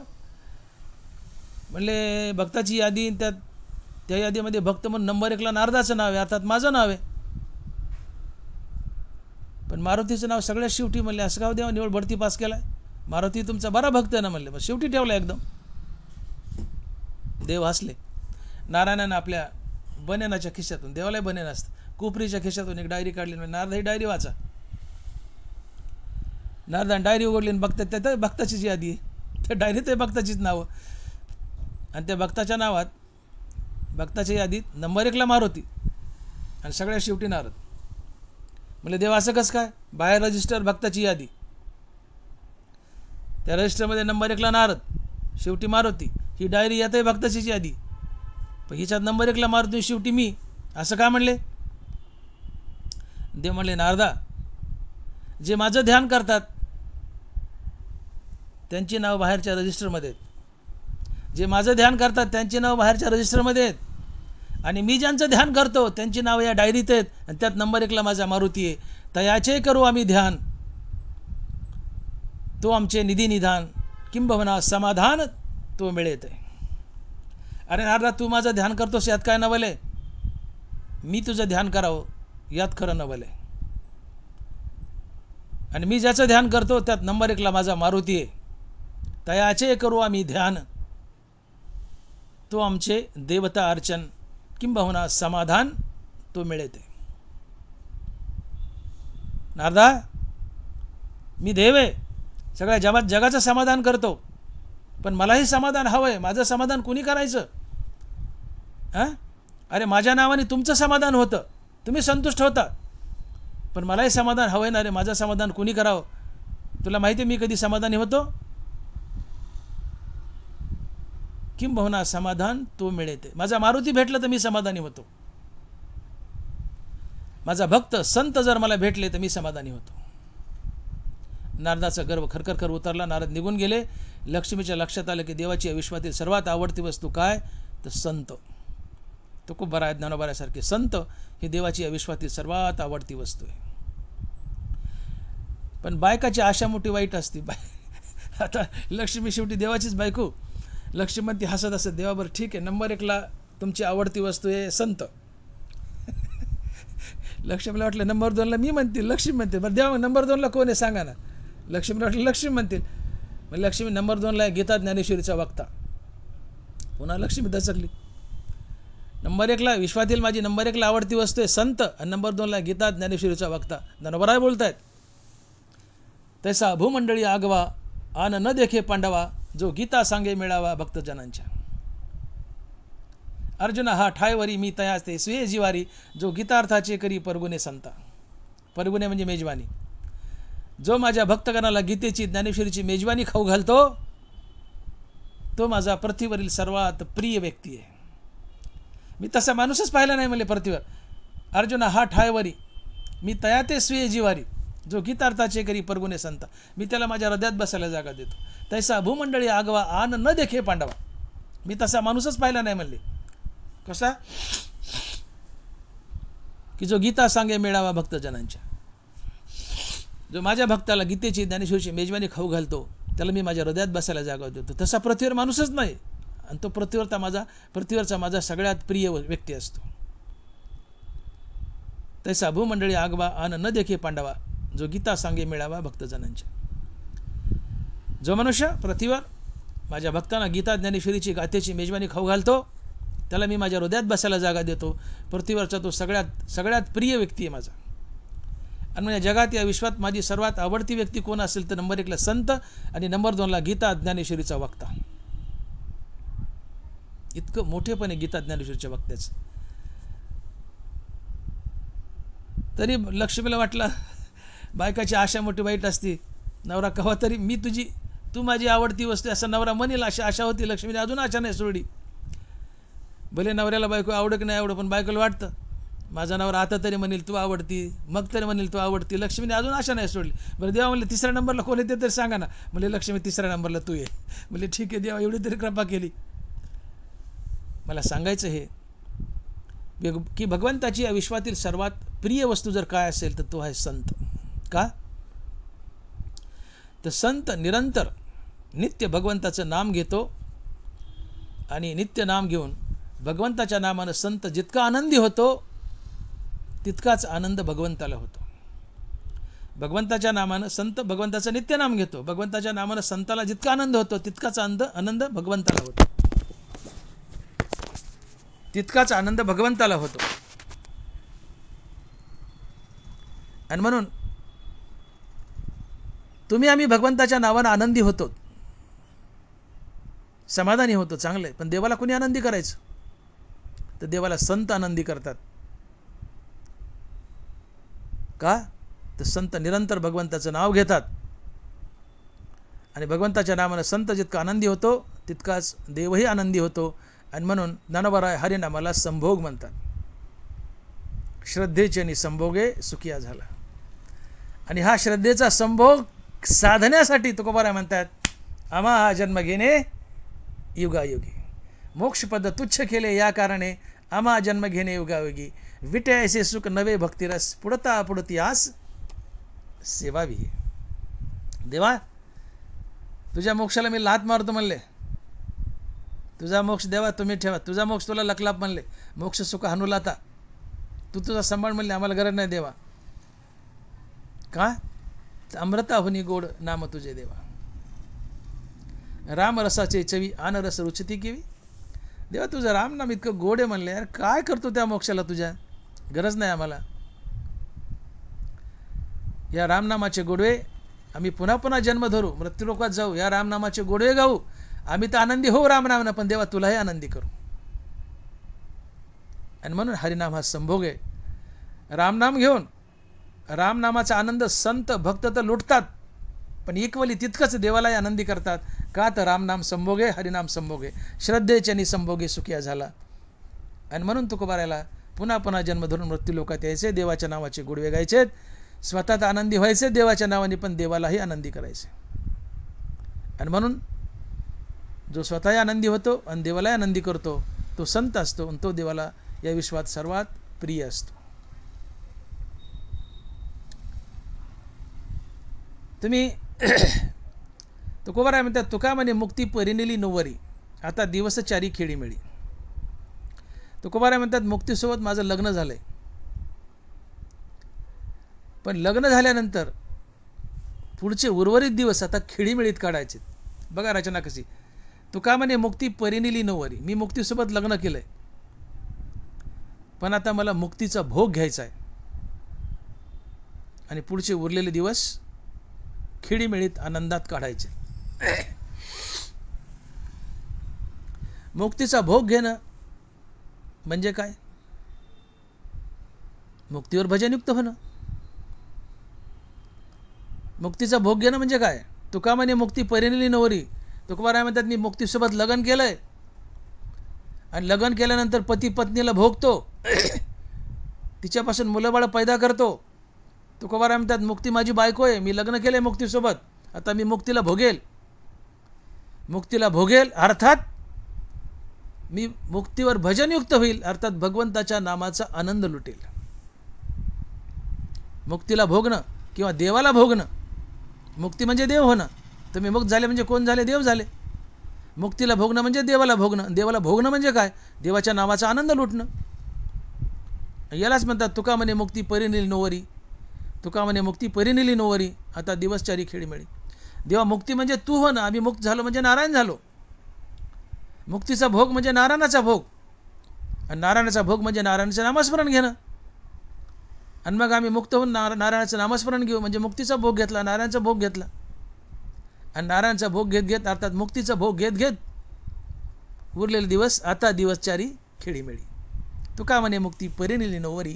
[SPEAKER 1] म्हणले भक्ताची यादी, त्या यादीमध्ये भक्त म्हणून नंबर 1ला नारदाचं नाव आहे, अर्थात माझं नाव आहे, पण मारुतीचं नाव सगळ्यात शेवटी. म्हणले असं का देवा, निवड बढती पास केलाय? मारुती तुमचा बरा भक्त आहे ना. म्हणले मग शेवटी ठेवला एकदम. देव हसले. नारायणानं आपल्या बनेनाच्या खिशातून, देवालाही बनेन असतं, कोपरीच्या खिशातून एक डायरी काढली. नारद, ही डायरी वाचा. नारदाने डायरी उघडली आणि बघतात त्यात भक्ताचीच यादी आहे. त्या डायरीत आहे भक्ताचीच नावं, आणि त्या भक्ताच्या नावात, भक्ताच्या यादीत नंबर 1ला मारुती आणि सगळ्यात शेवटी नारद. म्हणले देवा, असं कसं काय? बाहेर रजिस्टर भक्ताची यादी, त्या रजिस्टरमध्ये नंबर 1ला नारद, शेवटी मारुती. ही डायरी यात आहे भक्ताचीच यादी, पण हिच्यात नंबर 1ला मारुती, शेवटी मी. असं का म्हणले? देव म्हणले, नारदा, जे माझं ध्यान करतात त्यांची नाव बाहेरच्या रजिस्टरमध्ये आहेत. जे माझं ध्यान करतात त्यांची नाव बाहेरच्या रजिस्टरमध्ये आहेत, आणि मी ज्यांचं ध्यान करतो त्यांची नाव या डायरीत आहेत, आणि त्यात नंबर 1ला माझा मारुती आहे. तयाचे करू आम्ही ध्यान, तो आमचे निधी निधान, किंबहुना समाधान तो मिळेत आहे. अरे नारदा, तू माझं ध्यान करतोस यात काय नवल आहे? मी तुझं ध्यान करावं यात खरं नवल आहे. आणि मी ज्याचं ध्यान करतो त्यात नंबर 1ला माझा मारुती आहे. तयाचे करू आम्ही ध्यान, तो आमचे देवता अर्चन, किंबहुना समाधान तो मिळते. नारदा, मी देव आहे, सगळ्या जगाचं समाधान करतो, पण मलाही समाधान हवं आहे. माझं समाधान कुणी करायचं? हां, अरे माझ्या नावाने तुमचं समाधान होतं, तुम्ही संतुष्ट होता, पण मलाही समाधान हवं आहे ना रे. माझं समाधान कुणी करावं? तुला माहिती आहे मी कधी समाधानी होतो? किंबहुना समाधान तो मिळते. माझा मारुती भेटला तर मी समाधानी होतो. माझा भक्त संत जर मला भेटले तर मी समाधानी होतो. नारदाचा गर्व खरखर उतरला. नारद निघून गेले. लक्ष्मीच्या लक्षात आलं की देवाची या विश्वातील सर्वात आवडती वस्तू काय? तर संत. तो खूप बरा आहे, ज्ञानोबाऱ्यासारखे. संत ही देवाची या विश्वातील सर्वात आवडती वस्तू आहे. पण बायकाची आशा मोठी वाईट असते. आता लक्ष्मी शेवटी देवाचीच बायको. लक्ष्मीवंती हसत असत, देवाबर ठीक आहे, नंबर 1ला तुमची आवडती वस्तू आहे संत. लक्ष्मीला वाटलं नंबर 2ला मी म्हणतील, लक्ष्मी म्हणतील. बरं देवा, नंबर 2ला कोण आहे सांगा ना. लक्ष्मीला वाटलं लक्ष्मी म्हणतील. मग लक्ष्मी नंबर 2ला गीता ज्ञानेश्वरीचा वक्ता. पुन्हा लक्ष्मी दचकली. नंबर 1ला विश्वातील माझी नंबर 1ला आवडती वस्तू आहे संत, आणि नंबर 2ला गीता ज्ञानेश्वरीचा वक्ता. ज्ञानोबराय बोलतायत, तैसा भूमंडळी आगवा आन न देखे पांडवा, जो गीता सांगे मिळावा भक्तजनांच्या. अर्जुन हा ठायवरी मी तयास ते स्वे जिवारी, जो गीतार्थाचे करी परगुणे संता. परगुणे म्हणजे मेजवानी. जो माझ्या भक्तगणाला गीतेची ज्ञानेश्वरीची मेजवानी खाऊ घालतो, तो माझा पृथ्वीवरील सर्वात प्रिय व्यक्ती आहे. मी तसा माणूसच पाहिला नाही म्हणले पृथ्वीवर. अर्जुन हा ठायवरी मी तयाते स्वे जिवारी, जो गीतार्थाचे करी परगुणे संता. मी त्याला माझ्या हृदयात बसायला जागा देतो. तैसा भूमंडळी आगवा आन न देखे पांडवा. मी तसा माणूसच पाहिला नाही म्हणले. कसा? की जो गीता सांगे मिळावा भक्तजनांच्या. जो माझ्या भक्ताला गीतेची ज्ञानेश्वरीची मेजवानी खाऊ घालतो, त्याला मी माझ्या हृदयात बसायला जागा देतो. तसा पृथ्वीवर माणूसच नाही, आणि तो पृथ्वीवरचा माझा सगळ्यात प्रिय व्यक्ती असतो. तैसा भूमंडळी आगवा आन न देखे पांडवा, जो गीता सांगे मिळावा भक्तजनांच्या. जो मनुष्य पृथ्वीवर माझ्या भक्तांना गीता ज्ञानेश्वरीची गाथेची मेजवानी खाऊ घालतो, त्याला मी माझ्या हृदयात बसायला जागा देतो. पृथ्वीवरचा तो सगळ्यात प्रिय व्यक्ती आहे माझा. आणि म्हणजे जगात या विश्वात माझी सर्वात आवडती व्यक्ती कोण असेल तर नंबर 1ला संत, आणि नंबर 2ला गीता ज्ञानेश्वरीचा वक्ता. इतकं मोठेपणे गीता ज्ञानेश्वरीच्या वक्त्याचं. तरी लक्ष्मीला वाटलं बायकाची आशा मोठी वाईट असते. नवरा कवा तरी तू माझी आवडती वस्तू असं नवरा म्हणेल अशी आशा होती. लक्ष्मीने अजून आशा नाही सोडली. भले नवऱ्याला बायको आवडं की नाही आवडं, पण बायकोला वाटतं माझा नवरा आता तरी म्हणेल तू आवडती, मग तरी म्हणेल तू आवडती. लक्ष्मीने अजून आशा नाही सोडली. बरं देवा म्हणले 3ऱ्या नंबरला कोण येते तरी सांगा ना. म्हणजे लक्ष्मी 3ऱ्या नंबरला तू ये. म्हणजे ठीक आहे देवा, एवढी तरी कृपा केली. मला सांगायचं हे की भगवंताची या विश्वातील सर्वात प्रिय वस्तू जर काय असेल तर तो आहे संत. का? तर संत निरंतर नित्य भगवंताचं नाम घेतो, आणि नित्य नाम घेऊन भगवंताच्या नामानं संत जितका आनंदी होतो, तितकाच आनंद भगवंताला होतो. भगवंताच्या नामानं संत भगवंताचं नित्य नाम घेतो, भगवंताच्या नामानं संताला जितका आनंद होतो, तितकाच आनंद भगवंताला होतो. तितकाच आनंद भगवंताला होतो. आणि म्हणून आम्ही भगवंताच्या नावानं आनंदी होतो, समाधानी होतो, चांगलं आहे. पण देवाला कोणी आनंदी करायचं? तर देवाला संत आनंदी करतात. का? तर संत निरंतर भगवंताचं नाव घेतात, आणि भगवंताच्या नावानं संत जितका आनंदी होतो, तितकाच देवही आनंदी होतो. आणि म्हणून ज्ञानोबराय हरिनामाला संभोग म्हणतात. श्रद्धेचे संभोगे सुखिया झाला. आणि हा श्रद्धेचा संभोग साधण्यासाठी तुकोबाराय म्हणतात, आम्हा हा जन्म घेणे युगायुगी, मोक्षपद तुच्छ केले या कारणे आम्हा जन्म घेणे युगायुगी, विटे ऐसे सुख नवे भक्तिरस, पुढता पुढती आस सेवावी. देवा तुझ्या मोक्षाला मी लात मारतो म्हणले, तुझा मोक्ष देवा तुम्ही ठेवा, तुझा मोक्ष तुला लकलाप म्हणले, मोक्ष सुख हनुलाता, तू तुझा सांभाळ म्हणले, आम्हाला गरज नाही देवा. का? अमृताहुनी गोड नाम तुझे देवा, राम रसाचे चवी आन रस रुचती केवी. देवा तुझं राम नाम इतकं गोड आहे म्हणले, यार काय करतो त्या मोक्षाला, तुझ्या गरज नाही आम्हाला. या रामनामाचे गोडवे आम्ही पुन्हा पुन्हा जन्म धरू, मृत्यूलोकात जाऊ, या रामनामाचे गोडवे गाऊ, आम्ही तर आनंदी होऊ रामनामानं, पण देवा तुलाही आनंदी करू. आणि म्हणून हरिनाम हा संभोग आहे. रामनाम घेऊन रामनामाचा आनंद संत भक्त तर लुटतात, पण इक्वली तितकंच देवालाही आनंदी करतात. का? तर रामनाम संभोगे, हरिनाम संभोगे, श्रद्धेच्यानी संभोगे सुखिया झाला. आणि म्हणून तुकोबारायला पुन्हा पुन्हा जन्म धरून मृत्यूलोकात यायचे, देवाच्या नावाचे गुडवे गायचे, स्वतः आनंदी व्हायचे देवाच्या नावाने, पण देवालाही आनंदी करायचे. आणि म्हणून जो स्वतःही आनंदी होतो आणि देवालाही आनंदी करतो तो संत असतो, आणि तो देवाला या विश्वात सर्वात प्रिय असतो. तुम्ही तुकोबाराय म्हणतात, तुका म्हणे मुक्ती परिनिली नोवरी, आता दिवस चारी खेळी मिळी. तुकोबाराय म्हणतात, मुक्तीसोबत माझं लग्न झालंय, पण लग्न झाल्यानंतर पुढचे उर्वरित दिवस आता खेळीमेळीत काढायचे. बघा रचना कशी. तुका म्हणे मुक्ती परिनिली नोवरी, मी मुक्तीसोबत लग्न केलंय, पण आता मला मुक्तीचा भोग घ्यायचा आहे, आणि पुढचे उरलेले दिवस खेळीमेळीत आनंदात काढायचे. मुक्तीचा भोग घेणं म्हणजे काय? मुक्तीवर भजनयुक्त होणं. मुक्तीचा भोग घेणं म्हणजे काय? तुका म्हणे मुक्ती परिनिली नवरी. तुकोबाराय म्हणतात, मी मुक्तीसोबत लग्न केलंय, आणि लग्न केल्यानंतर पती पत्नीला भोगतो, तिच्यापासून मुलंबाळ पैदा करतो. तुकोबाराय म्हणतात, मुक्ती माझी बायको आहे, मी लग्न केलंय मुक्तीसोबत, आता मी मुक्तीला भोगेल. मुक्तीला भोगेल अर्थात मी मुक्तीवर भजनयुक्त होईल, अर्थात भगवंताच्या नामाचा आनंद लुटेल. मुक्तीला भोगणं किंवा देवाला भोगणं, मुक्ती म्हणजे देव होणं. तुम्ही मुक्त झाले म्हणजे कोण झाले? देव झाले. मुक्तीला भोगणं म्हणजे देवाला भोगणं. देवाला भोगणं म्हणजे काय? देवाच्या नावाचा आनंद लुटणं. यालाच म्हणतात, तुका म्हणे मुक्ती परिनिली नोवरी, तुका म्हणे मुक्ती परिनिली नोवरी, आता दिवस चारी खेळीमेळी. देवा मुक्ती म्हणजे तू हो ना, आम्ही मुक्त झालो म्हणजे नारायण झालो. मुक्तीचा भोग म्हणजे नारायणाचा भोग, आणि नारायणाचा भोग म्हणजे नारायणाचं नामस्मरण घेणं. आणि मग आम्ही मुक्त होऊन नारायणाचं नामस्मरण घेऊ म्हणजे मुक्तीचा भोग घेतला, नारायणाचा भोग घेतला. आणि नारायणाचा भोग घेत घेत अर्थात मुक्तीचा भोग घेत घेत उरलेले दिवस आता दिवस चारी खेळीमेळी. तुका म्हणे मुक्ती परिनिली नोवरी,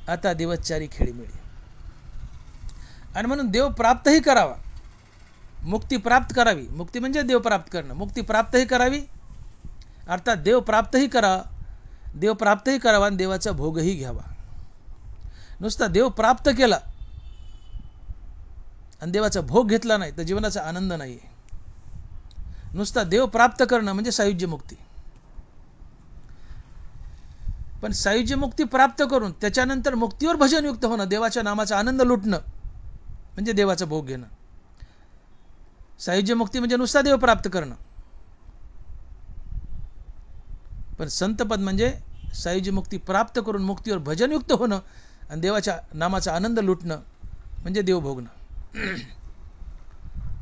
[SPEAKER 1] आता दिवस चारी खेळीमेळी. आणि म्हणून देव प्राप्तही करावा, मुक्ती प्राप्त करावी. मुक्ती म्हणजे देव प्राप्त करणं. मुक्ती प्राप्तही करावी अर्थात देव प्राप्तही करावा, देव प्राप्तही करावा आणि देवाचा भोगही घ्यावा. नुसता देव प्राप्त केला आणि देवाचा भोग घेतला नाही तर जीवनाचा आनंद नाही. नुसता देव प्राप्त करणं म्हणजे सायुज्य मुक्ती, पण सायुज्य मुक्ती प्राप्त करून त्याच्यानंतर मुक्तीवर भजनयुक्त होणं, देवाच्या नामाचा आनंद लुटणं म्हणजे देवाचा भोग घेणं. सायुज्य मुक्ती म्हणजे नुसता देव प्राप्त करणं, पण संतपद म्हणजे सायुज्य मुक्ती प्राप्त करून मुक्तीवर भजनयुक्त होणं आणि देवाच्या नामाचा आनंद लुटणं म्हणजे देव भोगणं.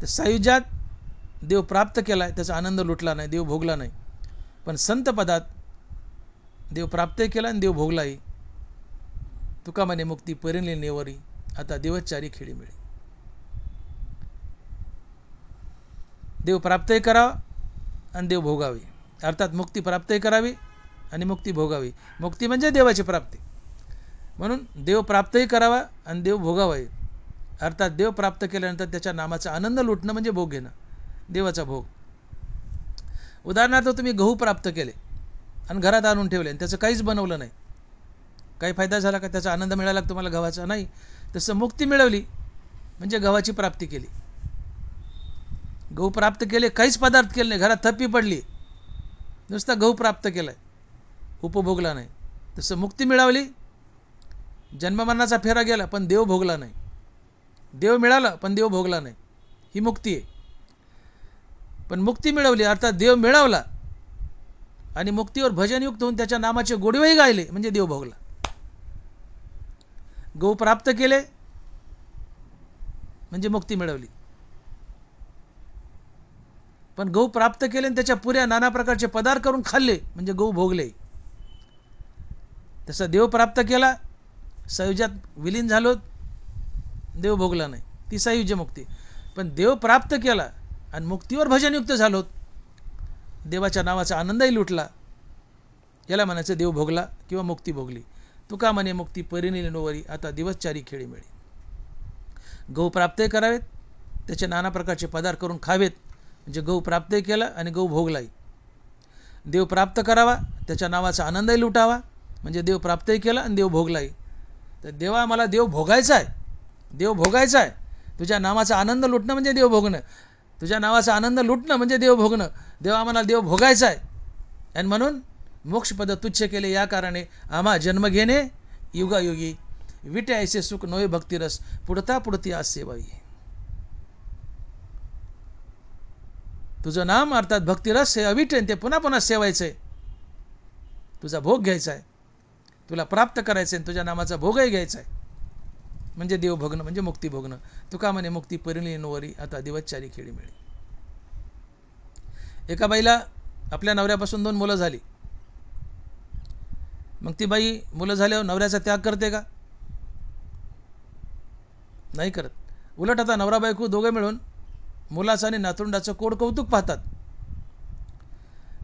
[SPEAKER 1] तर सायुज्यात देव प्राप्त केलाय, त्याचा आनंद लुटला नाही, देव भोगला नाही. पण संतपदात देव प्राप्तही केला आणि देव भोगलाही. तुका म्हणे मुक्ती परिनिली नोवरी, आता दिवस चारी खेळीमेळी. देव प्राप्तही करावा आणि देव भोगावे, अर्थात मुक्ती प्राप्तही करावी आणि मुक्ती भोगावी. मुक्ती म्हणजे देवाची प्राप्ती, म्हणून देव प्राप्तही करावा आणि देव भोगावे, अर्थात देव प्राप्त केल्यानंतर त्याच्या नामाचा आनंद लुटणं म्हणजे भोग घेणं, देवाचा भोग. उदाहरणार्थ तुम्ही गहू प्राप्त केले आणि घरात आणून ठेवले आणि त्याचं काहीच बनवलं नाही, काही फायदा झाला का? त्याचा आनंद मिळाला का तुम्हाला गव्हाचा? नाही. तसं मुक्ती मिळवली म्हणजे गव्हाची प्राप्ती केली. गहू प्राप्त केले, काहीच पदार्थ केले नाही, घरात थप्पी पडली, नुसता गहू प्राप्त केलाय, उपभोगला नाही. तसं मुक्ती मिळवली, जन्ममरणाचा फेरा गेला पण देव भोगला नाही, देव मिळाला पण देव भोगला नाही, ही मुक्ती आहे. पण मुक्ती मिळवली अर्थात देव मिळवला आणि मुक्तीवर भजनयुक्त होऊन त्याच्या नामाचे गोडवेही गायले म्हणजे देव भोगला. गहू प्राप्त केले म्हणजे मुक्ती मिळवली. पण गहू प्राप्त केले आणि त्याच्या पुऱ्या नाना प्रकारचे पदार्थ करून खाल्ले म्हणजे गहू भोगले. तसा देव प्राप्त केला, सायुज्यात विलीन झालो, देव भोगला नाही, ती सायुज्य मुक्ती. पण देव प्राप्त केला आणि मुक्तीवर भजनयुक्त झालो, देवाच्या नावाचा आनंदही लुटला, याला म्हणायचं देव भोगला किंवा मुक्ती भोगली. तुका म्हणे मुक्ती परिनिली नोवरी, आता दिवसचारी खेळी मिळे. गहू प्राप्तही करावेत, त्याचे नाना प्रकारचे पदार्थ करून खावेत म्हणजे गहू प्राप्तही केला आणि गहू भोगलाही. देव प्राप्त करावा, त्याच्या नावाचा आनंदही लुटावा म्हणजे देव प्राप्तही केला आणि देव भोगलाही. तर देवा मला देव भोगायचा आहे, देव भोगायचा आहे. तुझ्या नावाचा आनंद लुटणं म्हणजे देव भोगणं, तुझ्या नावाचा आनंद लुटणं म्हणजे देव भोगणं. देवा मला देव भोगायचा आहे आणि म्हणून मोक्षपद तुच्छ केले, या कारणे आम्हा जन्म घेणे युगायुगी. विटे ऐसे सुख नोय भक्तिरस, पुढता पुढती आज सेवाई. तुझं नाम अर्थात भक्तिरस हे अविट आहे, ते पुन्हा पुन्हा सेवायचं आहे. तुझा भोग घ्यायचा आहे, तुला प्राप्त करायचं आहे, तुझ्या नामाचा भोगही घ्यायचा आहे म्हणजे देव भोगणं म्हणजे मुक्ती भोगणं. तुका म्हणे मुक्ती परिनिली नोवरी, आता दिवसचारी खेळी मिळे. एका बाईला आपल्या नवऱ्यापासून 2 मुलं झाली. मग ती बाई मुलं झाल्यावर नवऱ्याचा त्याग करते का? नाही करत. उलट आता नवरा बायको दोघे मिळून मुलाचं आणि नातरुंडाचं कोड कौतुक पाहतात.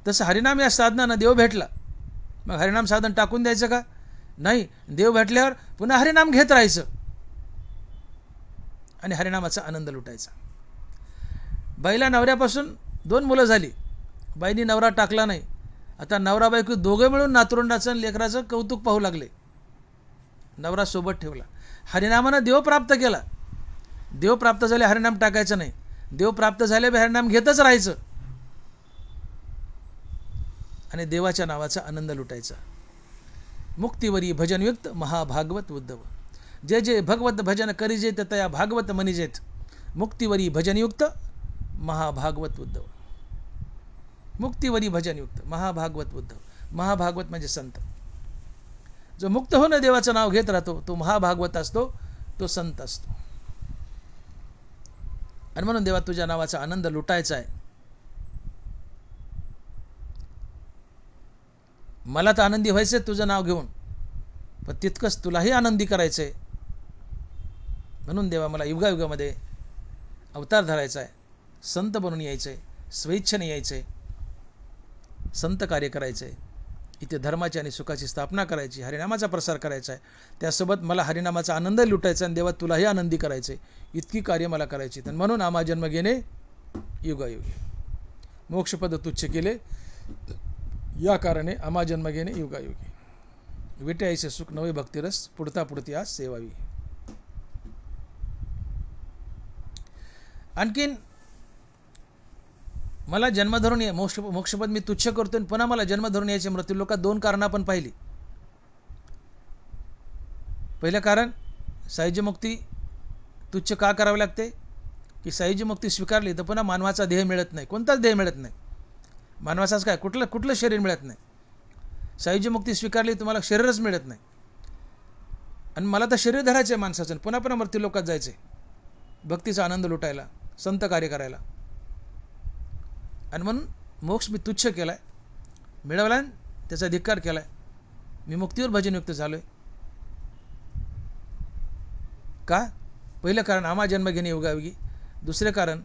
[SPEAKER 1] तसं हरिनाम या साधनानं देव भेटला, मग हरिनाम साधन टाकून द्यायचं का? नाही. देव भेटल्यावर पुन्हा हरिनाम घेत राहायचं आणि हरिनामाचा आनंद लुटायचा. बाईला नवऱ्यापासून 2 मुलं झाली, बाईनी नवरा टाकला नाही. आता नवरा बायको दोघे मिळून नातरुंडाचं आणि लेकराचं कौतुक पाहू लागले, नवरा सोबत ठेवला. हरिनामानं देव प्राप्त केला. देव प्राप्त झाले हरिनाम टाकायचं नाही, देव प्राप्त झाले हरिनाम घेतच राहायचं आणि देवाच्या नावाचा आनंद लुटायचा. मुक्तीवरी भजनयुक्त महाभागवत उद्धव, जे जे भगवत भजन करीजेत तया भागवत मनिजेत. मुक्तीवरी भजनयुक्त महाभागवत उद्धव, मुक्तीवरी भजनयुक्त महाभागवत उद्धव. महाभागवत म्हणजे संत. जो मुक्त होऊन देवाचं नाव घेत राहतो तो महाभागवत असतो, तो संत असतो. आणि म्हणून देवा तुझ्या नावाचा आनंद लुटायचा आहे. मला तर आनंदी व्हायचंय तुझं नाव घेऊन, पण तितकंच तुलाही आनंदी करायचंय. म्हणून देवा मला युगायुगामध्ये अवतार धरायचा आहे, संत बनून यायचंय, स्वेच्छेने यायचंय, संत कार्य करायचंय, इथे धर्माची आणि सुखाची स्थापना करायची, हरिनामाचा प्रसार करायचा आहे. त्यासोबत मला हरिनामाचा आनंद लुटायचा आणि देवा तुलाही आनंदी करायचे, इतकी कार्य मला करायची. तर म्हणून आम्हा जन्म घेणे युगायुगी. मोक्षपद तुच्छ केले, या कारणे आम्हा जन्म घेणे युगायुगी. विटे ऐसे सुख नवे भक्तिरस, पुढता पुढती आज सेवावी. आणखीन मला जन्म धरून ये, मोक्षपद मी तुच्छ करतो, पुन्हा मला जन्म धरून यायचे मृत्यू लोकात 2 कारणं आपण पाहिली. पहिलं कारण सायुज्य मुक्ती तुच्छ का करावी लागते, की सायुज्य मुक्ती स्वीकारली तर पुन्हा मानवाचा देह मिळत नाही, कोणताच देह मिळत नाही. मानवाचाच काय कुठलं शरीर मिळत नाही. सायुज्य मुक्ती स्वीकारली तुम्हाला शरीरच मिळत नाही. आणि मला तर शरीर धरायचं आहे माणसाचं, पुन्हा पुन्हा मृत्यू लोकात जायचं आहे भक्तीचा आनंद लुटायला, संत कार्य करायला. आणि म्हणून मोक्ष मी तुच्छ केला आहे, मिळवला आणि त्याचा धिक्कार केला आहे. मी मुक्तीवर भजनयुक्त झालो आहे. का? पहिलं कारण आम्हा जन्म घेणे योगायोगी. दुसरे कारण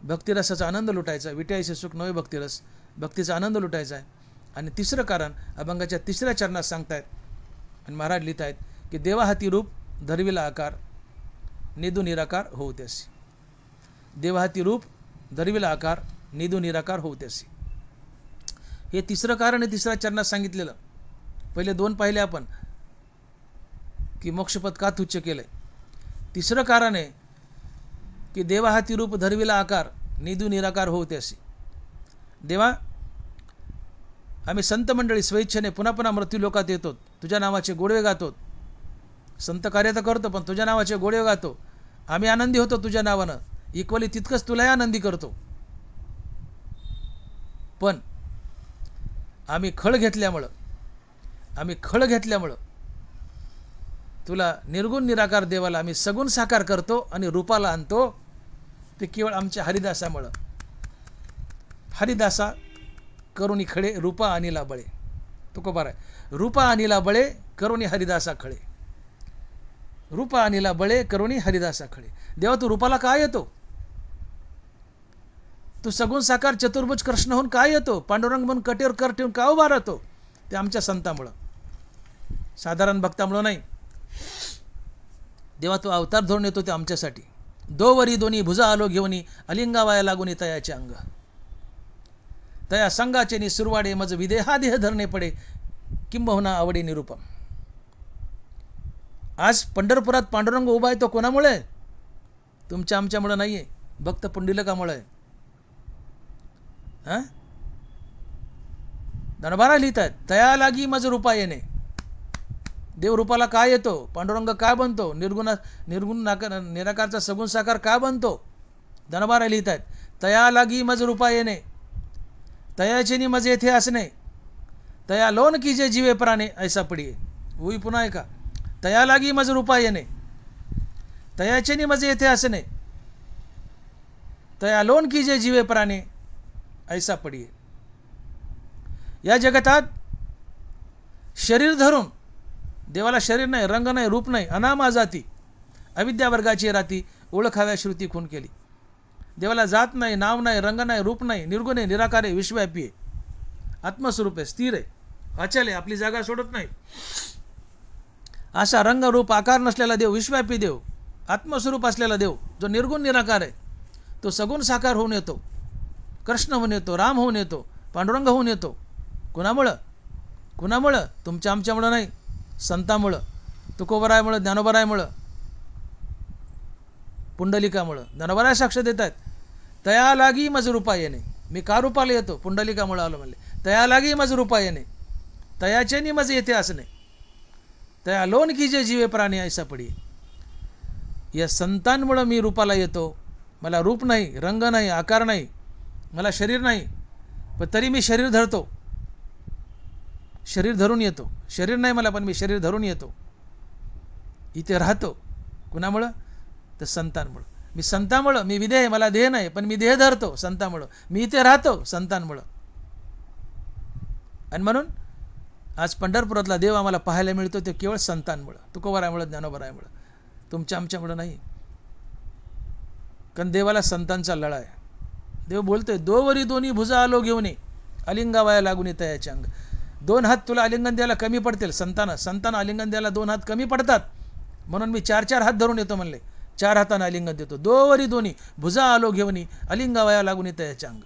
[SPEAKER 1] भक्तिरसाचा आनंद लुटायचा, विटायचे सुख नवे भक्तिरस, भक्तीचा आनंद लुटायचा आहे. आणि तिसरं कारण अभंगाच्या 3ऱ्या चरणात सांगतायत आणि महाराज लिहित आहेत की देवा हाती रूप धरविला आकार, निदू निराकार होऊ त्यासी. देवा हाती रूप धरविला आकार, निदू निराकार होऊ त्यासी. हे 3रं कारण आहे 3ऱ्या चरणात सांगितलेलं. पहिले 2 पाहिले आपण की मोक्षपद का तुच्छ केलंय. 3रं कारण आहे की देवा हाती रूप धरविला आकार, निदू निराकार होऊ त्यासी. देवा आम्ही संत मंडळी स्वेच्छेने पुन्हा पुन्हा मृत्यू लोकात येतो, तुझ्या नावाचे गोडवे गातो, संत कार्य तर करतो पण तुझ्या नावाचे गोडवे गातो, आम्ही आनंदी होतो तुझ्या नावानं, इक्वली तितकंच तुलाही आनंदी करतो. पण आम्ही खळ घेतल्यामुळं तुला निर्गुण निराकार देवाला आम्ही सगुण साकार करतो आणि रूपाला आणतो, ते केवळ आमच्या हरिदासामुळं. हरिदासा करुणी खळे रूपा अनिला बळे. तुकोबार आहे, रूपा अनिला बळे करुणी हरिदासा खळे. रूपा अनिला बळे करुणी हरिदासा खळे. देवा तू रूपाला काय येतो? तू सगुण साकार चतुर्भुज कृष्ण होऊन काय येतो? पांडुरंग म्हणून कटेवर कर ठेवून का उभा राहतो? ते आमच्या संतामुळं, साधारण भक्तामुळं नाही. देवा तू अवतार धरून येतो ते आमच्यासाठी. दोवरी दोन्ही भुजा आलो घेऊनी अलिंगावाया लागून तयाचे अंग. तया संगाचे नि सुरवाडे मज विदेहा देह धरणे पडे किंबहुना आवडे निरूपम. आज पंढरपुरात पांडुरंग उभा आहे तो कोणामुळे? तुमच्या आमच्यामुळे नाहीये, भक्त पुंडलिकामुळे. दणबारा लिहितात, तया लागी मज रूपा येणे. देव रूपाला काय येतो? पांडुरंग काय बनतो? निर्गुण निराकारचा सगुण साकार का बनतो? दणबारा लिहितात, तया लागी मज रूपा येणे, तयाचे नि मज येथे असणे, तया लोन की जे जीवे प्राणे ऐसा पडिये. होई पुन्हा ऐका, तया लागी मज रूपा येणे, तयाचे नि मज येथे असणे, तया लोन की जे जीवे प्राणे ऐसा पडिये. या जगतात शरीर धरून, देवाला शरीर नाही, रंग नाही, रूप नाही, अनामा जाती अविद्या वर्गाची राती ओळखाव्या श्रुती खून केली. देवाला जात नाही, नाव नाही, रंग नाही, रूप नाही, निर्गुण आहे, निराकार आहे, विश्वव्यापी आहे, आत्मस्वरूप आहे, स्थिर आहे, अचल आहे, आपली जागा सोडत नाही. असा रंग रूप आकार नसलेला देव, विश्वव्यापी देव, आत्मस्वरूप असलेला देव जो निर्गुण निराकार आहे, तो सगुण साकार होऊन येतो, कृष्ण होऊन येतो, राम होऊन येतो, पांडुरंग होऊन येतो. कुणामुळं? कुणामुळं? तुमच्या आमच्यामुळं नाही, संतामुळं, तुकोबरायमुळं, ज्ञानोबरायमुळं, पुंडलिकामुळं. ज्ञानोबराय साक्ष देतात, तया लागी मज रूपा येणे. मी का रूपाला येतो? पुंडलिकामुळं आलो म्हणले. तया लागी मज रूपा येणे, तयाचे नि मज येथे असणे, तया लोन की जे जीवे प्राणी ऐसा पडी. या संतांमुळं मी रूपाला येतो. मला रूप नाही, रंग नाही, आकार नाही, मला शरीर नाही, पण तरी मी शरीर धरतो, शरीर धरून येतो. शरीर नाही मला, पण मी शरीर धरून येतो, इथे राहतो. कुणामुळं? तर संतांमुळं. मी संतामुळं, मी विदेह, मला देह नाही, पण मी देह धरतो संतामुळं, मी इथे राहतो संतांमुळं. आणि म्हणून आज पंढरपुरातला देव आम्हाला पाहायला मिळतो ते केवळ संतांमुळं, तुकोबारायमुळं, ज्ञानोबारायमुळं, तुमच्या आमच्यामुळं नाही. कारण देवाला संतांचा लळा आहे. देव बोलतोय, दोवरी दोन्ही भुजा आलो घेऊन अलिंगावाया लागून तयाचे अंग. दोन हात तुला आलिंगन द्यायला कमी पडतील. संतांना आलिंगन द्यायला दोन हात कमी पडतात, म्हणून मी 4-4 हात धरून येतो म्हणले. 4 हातांना आलिंगन देतो. दोवरी दोन्ही भुजा आलो घेऊन अलिंगावाया लागून तयाचे अंग.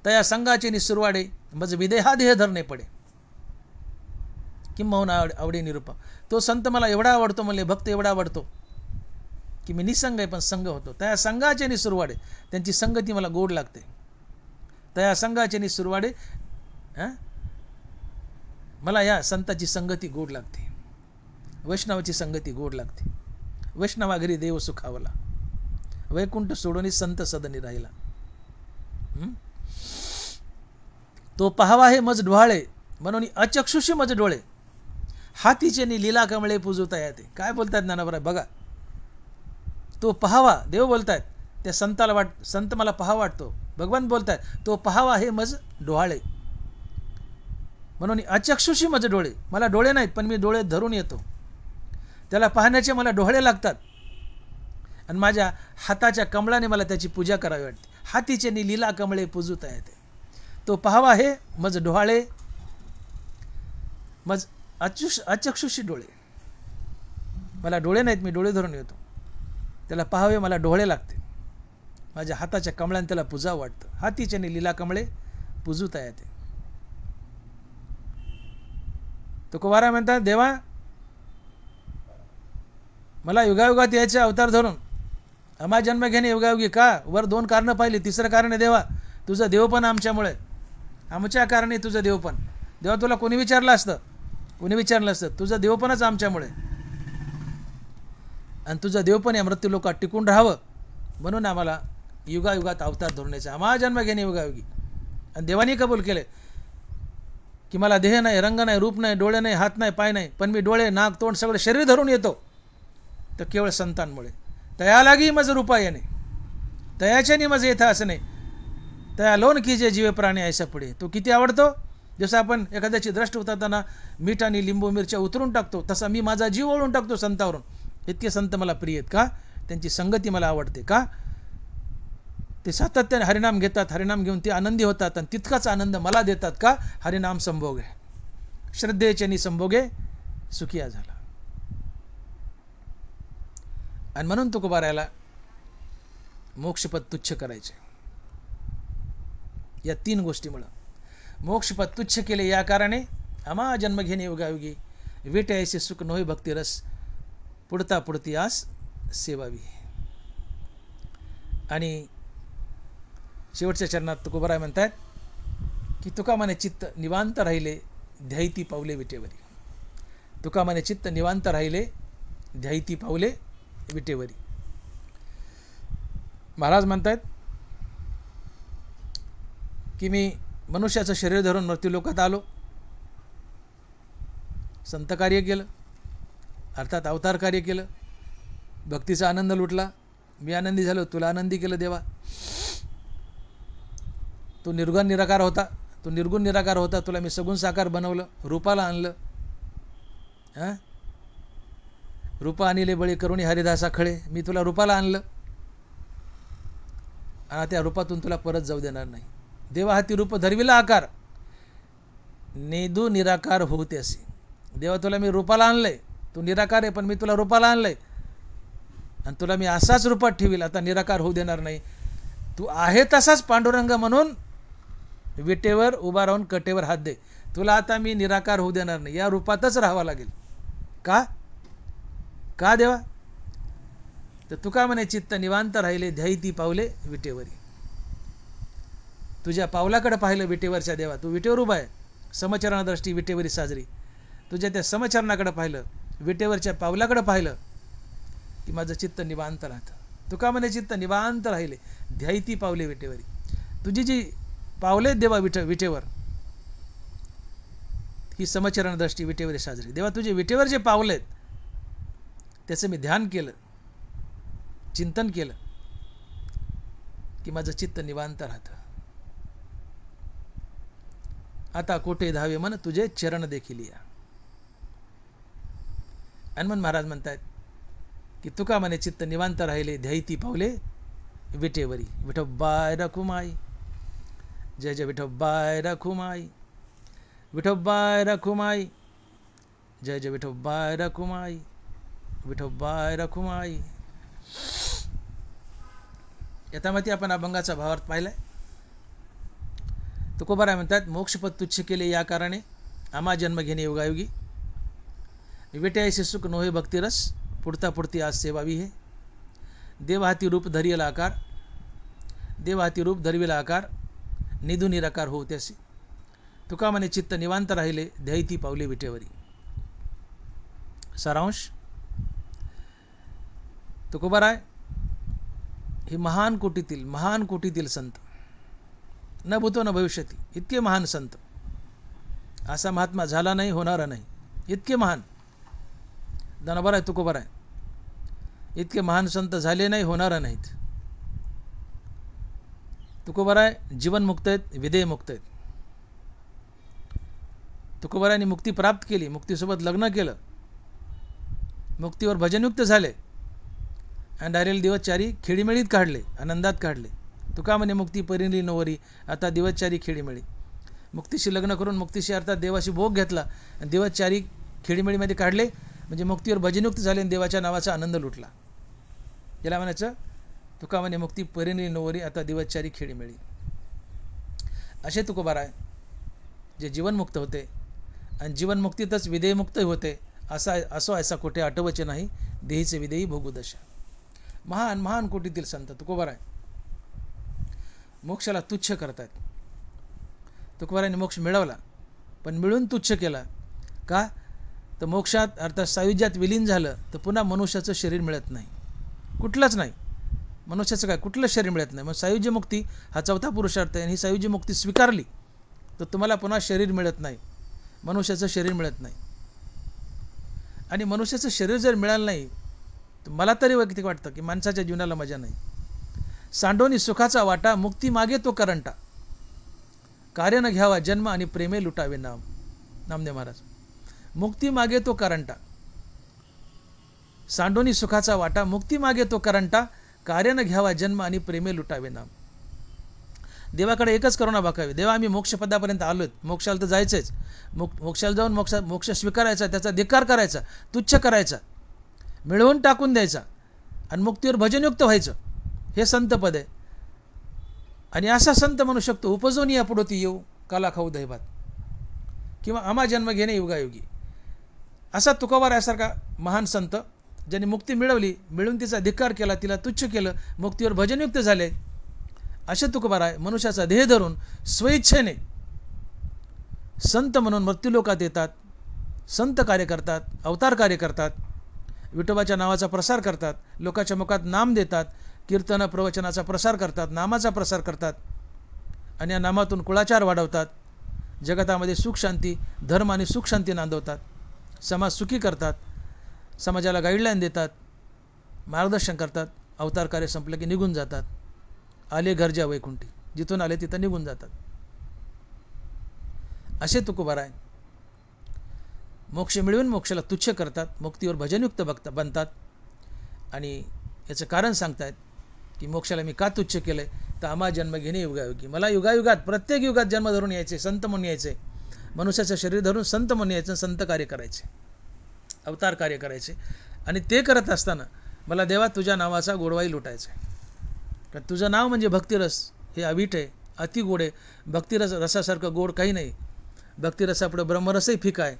[SPEAKER 1] तया संगाचे निसुरवाडे मज विदेहा देह धरणे पडे किंबहुना आवडे निरूपा. तो संत मला एवढा आवडतो म्हणले, भक्त एवढा आवडतो की मी निसंग आहे पण संग होतो. तया संगाचे निसुरवाडे, त्यांची संगती मला गोड लागते. तया संगाचे निसुरवाडे, मला या संताची संगती गोड लागते, वैष्णवाची संगती गोड लागते. वैष्णवा घरी देव सुखावला, वैकुंठ सोडून संत सदनी राहिला. तो पहावा हे मज डोहाळे म्हणून अचक्षुषी मज डोळे, हातीचे नि लीला कमळे पूजवता येते. काय बोलतात ज्ञानोबराय बघा. तो पहावा, देव बोलतायत त्या संताला, संत मला पहावा वाटतो, भगवान बोलतायत तो पहावा हे मज डोहाळे म्हणून अचक्षुषी मज डोळे. मला डोळे नाहीत, पण मी डोळे धरून येतो, त्याला पाहण्याचे मला डोळे लागतात, आणि माझ्या हाताच्या कमळाने मला त्याची पूजा करावी वाटते. हातीचे नि लीला कमळे पूजवता येते. तो पहावा हे मज डोहाळे, मज अचक्षुषी डोळे. मला डोळे नाहीत, मी डोळे धरून येतो, त्याला पाहावे मला डोळे लागते, माझ्या हाताच्या कमळाने त्याला पूजा वाटतं. हातीचे नि लीला कमळे पूजवता येते. तुकोबाराय म्हणतात, देवा मला युगायुगात यायचे अवतार धरून, आम्हा जन्म घेणे युगायुगी का? वर 2 कारणं पाहिली, तिसरं कारण आहे देवा तुझं देवपण आमच्यामुळे, आमच्या कारणे तुझं देवपण. देवा तुला कोणी विचारलं असतं? कोणी विचारलं असतं? तुझं देवपणच आमच्यामुळे, आणि तुझं देवपण या मृत्यू लोकात टिकून राहावं म्हणून आम्हाला युगायुगात अवतार धरून यायचा, आम्हा जन्म घेणे युगायुगी. आणि देवाने कबूल केले की मला देह नाही, रंग नाही, रूप नाही, डोळे नाही, हात नाही, पाय नाही, पण मी डोळे, नाक, तोंड सगळं शरीर धरून येतो, तर केवळ संतांमुळे. तया लागी मज रूपा येणे, तयाच्याने मज येतं असं नाही. तया लोन कीजे जीवे प्राणी ऐसा पुढे. तो किती आवडतो. जसं आपण एखाद्याची दृष्ट होताना मीठ आणि लिंबू मिरच्या उतरून टाकतो, तसा मी माझा जीव ओळून टाकतो संतावरून. इतके संत मला प्रिय आहेत. का? त्यांची संगती मला आवडते. का? ते सातत्याने हरिनाम घेतात, हरिनाम घेऊन ते आनंदी होतात आणि तितकाच आनंद मला देतात. का? हरिनाम संभोगे, श्रद्धेच्यानी संभोगे सुखिया झाला. आणि म्हणून तुकोबारायला मोक्षपद तुच्छ करायचे. या 3 गोष्टीमुळे मोक्षपद तुच्छ केले. या कारणे आम्हा जन्म घेणे युगायुगी, विटे ऐसे सुख नोही भक्तिरस, पुढता पुढती आस सेवावी. आणि शेवटच्या चरणात तुकोबाराय म्हणतात की तुका म्हणे चित्त निवांत राहिले, ध्यायती पावले विटेवरी. तुका म्हणे चित्त निवांत राहिले, ध्यायती पावले विटेवरी. महाराज म्हणतात की मी मनुष्याचं शरीर धरून मृत्यूलोकात आलो, संत कार्य केलं, अर्थात अवतार कार्य केलं, भक्तीचा आनंद लुटला, मी आनंदी झालो, तुला आनंदी केलं देवा. तू निर्गुण निराकार होता, तू निर्गुण निराकार होता, तुला मी सगुण साकार बनवलं, रूपाला आणलं. रूपा आणले बळी करुणी हरिदासा खळे, मी तुला रूपाला आणलं आणि त्या रूपातून तुला परत जाऊ देणार नाही. देवा हाती रूप धरविला आकार, नेदू निराकार होते असे. देवा तुला मी रूपाला आणलंय, तू निराकार आहे पण मी तुला रूपाला आणलंय आणि तुला मी असाच रूपात ठेवील, आता निराकार होऊ देणार नाही. तू आहे तसाच पांडुरंग म्हणून विटेवर उभा राहून कटेवर हात दे, तुला आता मी निराकार होऊ देणार नाही, या रूपातच राहावं लागेल. का? का देवा? तर तुका म्हणे चित्त निवांत राहिले, ध्यायती पावले विटेवरी. तुझ्या पावलाकडे पाहिलं विटेवरच्या देवा, तू विटेवर उभा आहे, समचरणदृष्टी विटेवरी साजरी. तुझ्या त्या समचरणाकडे पाहिलं, विटेवरच्या पावलाकडे पाहिलं की माझं चित्त निवांत राहतं. तुका म्हणे चित्त निवांत राहिले, ध्यायती पावले विटेवरी. तुझी जी पावले देवा विटेवर, ही समचरणदृष्टी विटेवरी साजरी. देवा तुझे विटेवर जे पावले आहेत त्याचं मी ध्यान केलं, चिंतन केलं की माझं चित्त निवांत राहतं. आता कोठे धावे मन तुझे चरण देखील या. हनुमान महाराज म्हणतात की तुका म्हणे चित्त निवांत राहिले, ध्यायती पावले विटेवरी. विठोबाय रखुमाई, जय जय विठोबाय रखुमाई, विठोबाय रखुमाई, जय जय विठोबाय रखुमाई, विठोबाय रखुमाई. यथामती आपण अभंगाचा भावार्थ पाहिलाय. तुकोबाराय म्हणतात मोक्षपद तुच्छ केले या कारणे आम्हा जन्म घेणे योगायोगी, विटे ऐसे सुख नोहे भक्तिरस, पुढता पुढती आज सेवावी हे. देव हाती रूप धरियला आकार, देव हाती रूप धरविला आकार, निधू निराकार होऊ त्यासी. तुका म्हणे चित्त निवांत राहिले, ध्यायती पावले विटेवरी. सारांश, तुकोबाराय हे महान कोटीतील संत, न भूतो न भविष्यती, इतके महान संत. असा महात्मा झाला नाही, होणारा नाही, इतके महान. दानोबाराय तुकोबाराय इतके महान संत झाले नाही, होणारा नाहीत. तुकोबाराय जीवनमुक्त आहेत, विधेयमुक्त आहेत. तुकोबारायांनी मुक्ती प्राप्त केली, मुक्तीसोबत लग्न केलं, मुक्तीवर भजनयुक्त झाले आणि डायरेल दिवसचारी खेळीमेळीत काढले, आनंदात काढले. तुका म्हणे मुक्ती परिणली नवरी, आता दिवसचारी खेळीमेळी. मुक्तीशी लग्न करून मुक्तीशी अर्थात देवाशी भोग घेतला आणि दिवसचारी खेळीमेळीमध्ये काढले, म्हणजे मुक्तीवर भजनयुक्त झाले आणि देवाच्या नावाचा आनंद लुटला. याला म्हणायचं तुका म्हणे मुक्ती परिणली नवरी, आता दिवसचारी खेळीमेळी. असे तुकोबाराय जे जीवनमुक्त होते आणि जीवनमुक्तीतच विधेयमुक्त होते. असो ऐसा कोठे आठवचे नाही, देहीचे विधेयी भोगू दशा. महान महान कोटीतील संत तुकोबाराय मोक्षाला तुच्छ करतात. तुकोबारायांनी मोक्ष मिळवला पण मिळून तुच्छ केला. का? तर मोक्षात अर्थात सायुज्यात विलीन झालं तर पुन्हा मनुष्याचं शरीर मिळत नाही, कुठलंच नाही. मनुष्याचं काय कुठलं शरीर मिळत नाही. मग सायुज्य मुक्ती हा चौथा पुरुषार्थ आहे. आणि ही सायुज्य मुक्ती स्वीकारली तर तुम्हाला पुन्हा शरीर मिळत नाही, मनुष्याचं शरीर मिळत नाही. आणि मनुष्याचं शरीर जर मिळालं नाही तर मला तरी वैयक्तिक वाटतं की माणसाच्या जीवनाला मजा नाही. सांडोनी सुखाचा वाटा, मुक्ती मागे तो करंटा, कार्य न घ्यावा जन्म आणि प्रेमे लुटावे नाम. नामदेव महाराज. मुक्ती मागे तो करंटा, सांडोनी सुखाचा वाटा, मुक्ती मागे तो करंटा, कार्य न घ्यावा जन्म आणि प्रेमे लुटावे नाम. देवाकडे एकच करुणा बघावी. देवा आम्ही मोक्षपदापर्यंत आलोत, मोक्षाला तर जायचंच. मोक्षाला जाऊन मोक्ष स्वीकारायचा, त्याचा धिक्कार करायचा, तुच्छ करायचा, मिळवून टाकून द्यायचा आणि मुक्तीवर भजनयुक्त व्हायचं. हे संतपद आहे. आणि असा संत म्हणू शकतो उपजून या पुढोती येऊ काला खाऊ दैवात, किंवा आम्हा जन्म घेणे युगायुगी. असा तुकोबारायासारखा महान संत ज्यांनी मुक्ती मिळवली, मिळून तिचा धिक्कार केला, तिला तुच्छ केलं, मुक्तीवर भजनयुक्त झाले, असे तुकोबाराय मनुष्याचा देह धरून स्वइच्छेने संत म्हणून मृत्यूलोकात येतात, संत कार्य करतात, अवतार कार्य करतात, विठोबाच्या नावाचा प्रसार करतात, लोकांच्या मुखात नाम देतात, कीर्तन प्रवचनाचा प्रसार करतात, नामाचा प्रसार करतात आणि या नामातून कुळाचार वाढवतात, जगतामध्ये सुख शांती, धर्म आणि सुख शांती नांदवतात, समाज सुखी करतात, समाजाला गाईडलाईन देतात, मार्गदर्शन करतात. अवतार कार्य संपलं की निघून जातात. आले घरच्या वैकुंठी, जिथून आले तिथं निघून जातात. असे तुकोबाराय मोक्ष मिळवून मोक्षाला तुच्छ करतात, मुक्तीवर भजनयुक्त बनतात. आणि याचं कारण सांगतायत की मोक्षाला मी का तुच्छ केलंय, तर आम्हा जन्म घेणे युगायुगी. मला युगायुगात प्रत्येक युगात जन्म धरून यायचे, संत म्हणून यायचे, मनुष्याचं शरीर धरून संत म्हणून यायचं, संत कार्य करायचे, अवतार कार्य करायचे. आणि ते करत असताना मला देवा तुझ्या नावाचा गोडवाई लुटायचा आहे. कारण तुझं नाव म्हणजे भक्तिरस, हे अवीट आहे, अति गोड आहे. भक्तिरस रसासारखं गोड काही नाही. भक्तिरसापुढे ब्रह्मरसही फिका आहे.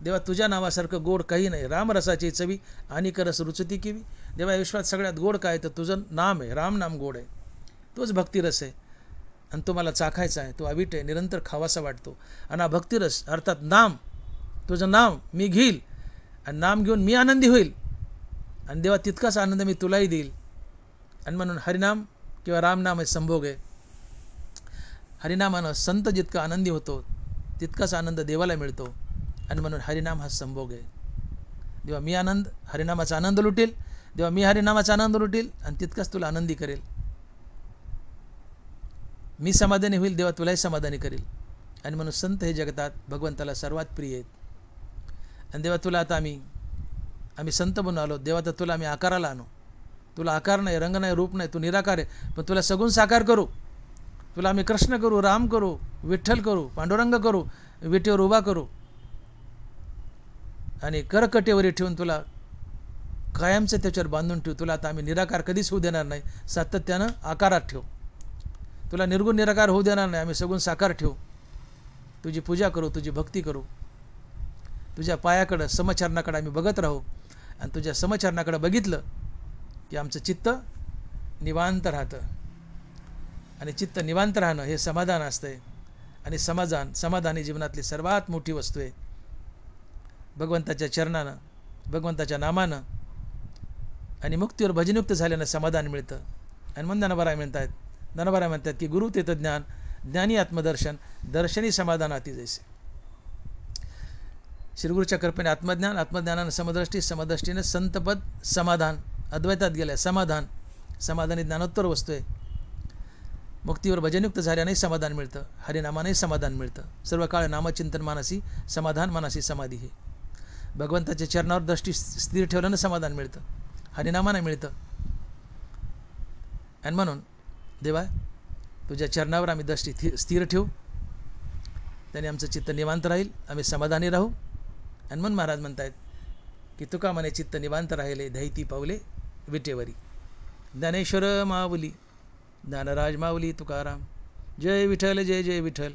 [SPEAKER 1] देवा तुझ्या नावासारखं गोड काही नाही. रामरसाची चवी आणि करस रुचती किवी. देवा विश्वात सगळ्यात गोड काय, तर तुझं नाम आहे, राम नाम गोड आहे, तोच भक्तिरस आहे. आणि तो मला चाखायचा आहे, तो अवीट आहे, निरंतर खावासा वाटतो. आणि हा भक्तिरस अर्थात नाम, तुझं नाम मी घेईल आणि नाम घेऊन मी आनंदी होईल. आणि देवा तितकाच आनंद मी तुलाही देईल. आणि म्हणून हरिनाम किंवा रामनाम हे संभोग आहे. हरिनामानं संत जितका आनंदी होतो तितकाच आनंद देवाला मिळतो. आणि म्हणून हरिनाम हा संभोग आहे. देवा मी हरिनामाचा आनंद लुटेल, देवा मी हरिनामाचा आनंद लुटेल आणि तितकाच तुला आनंदी करेल. मी समाधानी होईल, देवा तुलाही समाधानी करेल. आणि म्हणून संत हे जगतात भगवंताला सर्वात प्रिय आहेत. आणि देवा तुला आता आम्ही संत बनून आलो, देवा तर तुला आम्ही आकाराला आणू. तुला आकार नाही, रंग नाही, रूप नाही, तू निराकार आहे, पण तुला सगुण साकार करू. तुला आम्ही कृष्ण करू, राम करू, विठ्ठल करू, पांडुरंग करू, विटेवर उभा करू आणि करकटेवर ठेवून तुला कायमचं त्याच्यावर बांधून ठेवू. तुला आता आम्ही निराकार कधीच होऊ देणार नाही, सातत्यानं आकारात ठेवू. तुला निर्गुण निराकार होऊ देणार नाही, आम्ही सगुण साकार ठेवू. तुझी पूजा करू, तुझी भक्ती करू, तुझ्या पायाकडं समचरणाकडे आम्ही बघत राहू. आणि तुझ्या समचरणाकडे बघितलं की आमचं चित्त निवांत राहतं. आणि चित्त निवांत राहणं हे समाधान असतंय. आणि समाधानी जीवनातली सर्वात मोठी वस्तू आहे. भगवंताच्या चरणानं, भगवंताच्या नामानं आणि मुक्तीवर भजनयुक्त झाल्यानं समाधान मिळतं. आणि म्हणून ज्ञानोबा म्हणतात की गुरु तेथ ज्ञान, ज्ञानी आत्मदर्शन, दर्शनी समाधान अति जैसे. श्रीगुरूच्या कृपेने आत्मज्ञान, आत्मज्ञानानं समदृष्टी, समदृष्टीने संतपद, समाधान, अद्वैतात गेल्या समाधानी ज्ञानोत्तर वस्तू आहे. मुक्तीवर भजनयुक्त झाल्याने समाधान मिळतं, हरिनामाने समाधान मिळतं. सर्व काळ नामचिंतन मानसी समाधान, मानसी समाधी. हे भगवंताच्या चरणावर दृष्टी स्थिर ठेवल्यानं समाधान मिळतं, हरिनामाने मिळतं. आणि म्हणून देवा तुझ्या चरणावर आम्ही दृष्टी स्थिर ठेवू, त्याने आमचं चित्त निवांत राहील, आम्ही समाधानी राहू. आणि म्हणून महाराज म्हणतायत की तुका म्हणे चित्त निवांत राहिले, दैती पावले विटेवरी. ज्ञानेश्वर माऊली, ज्ञानराज माऊली तुकाराम. जय विठ्ठल, जय जय विठ्ठल.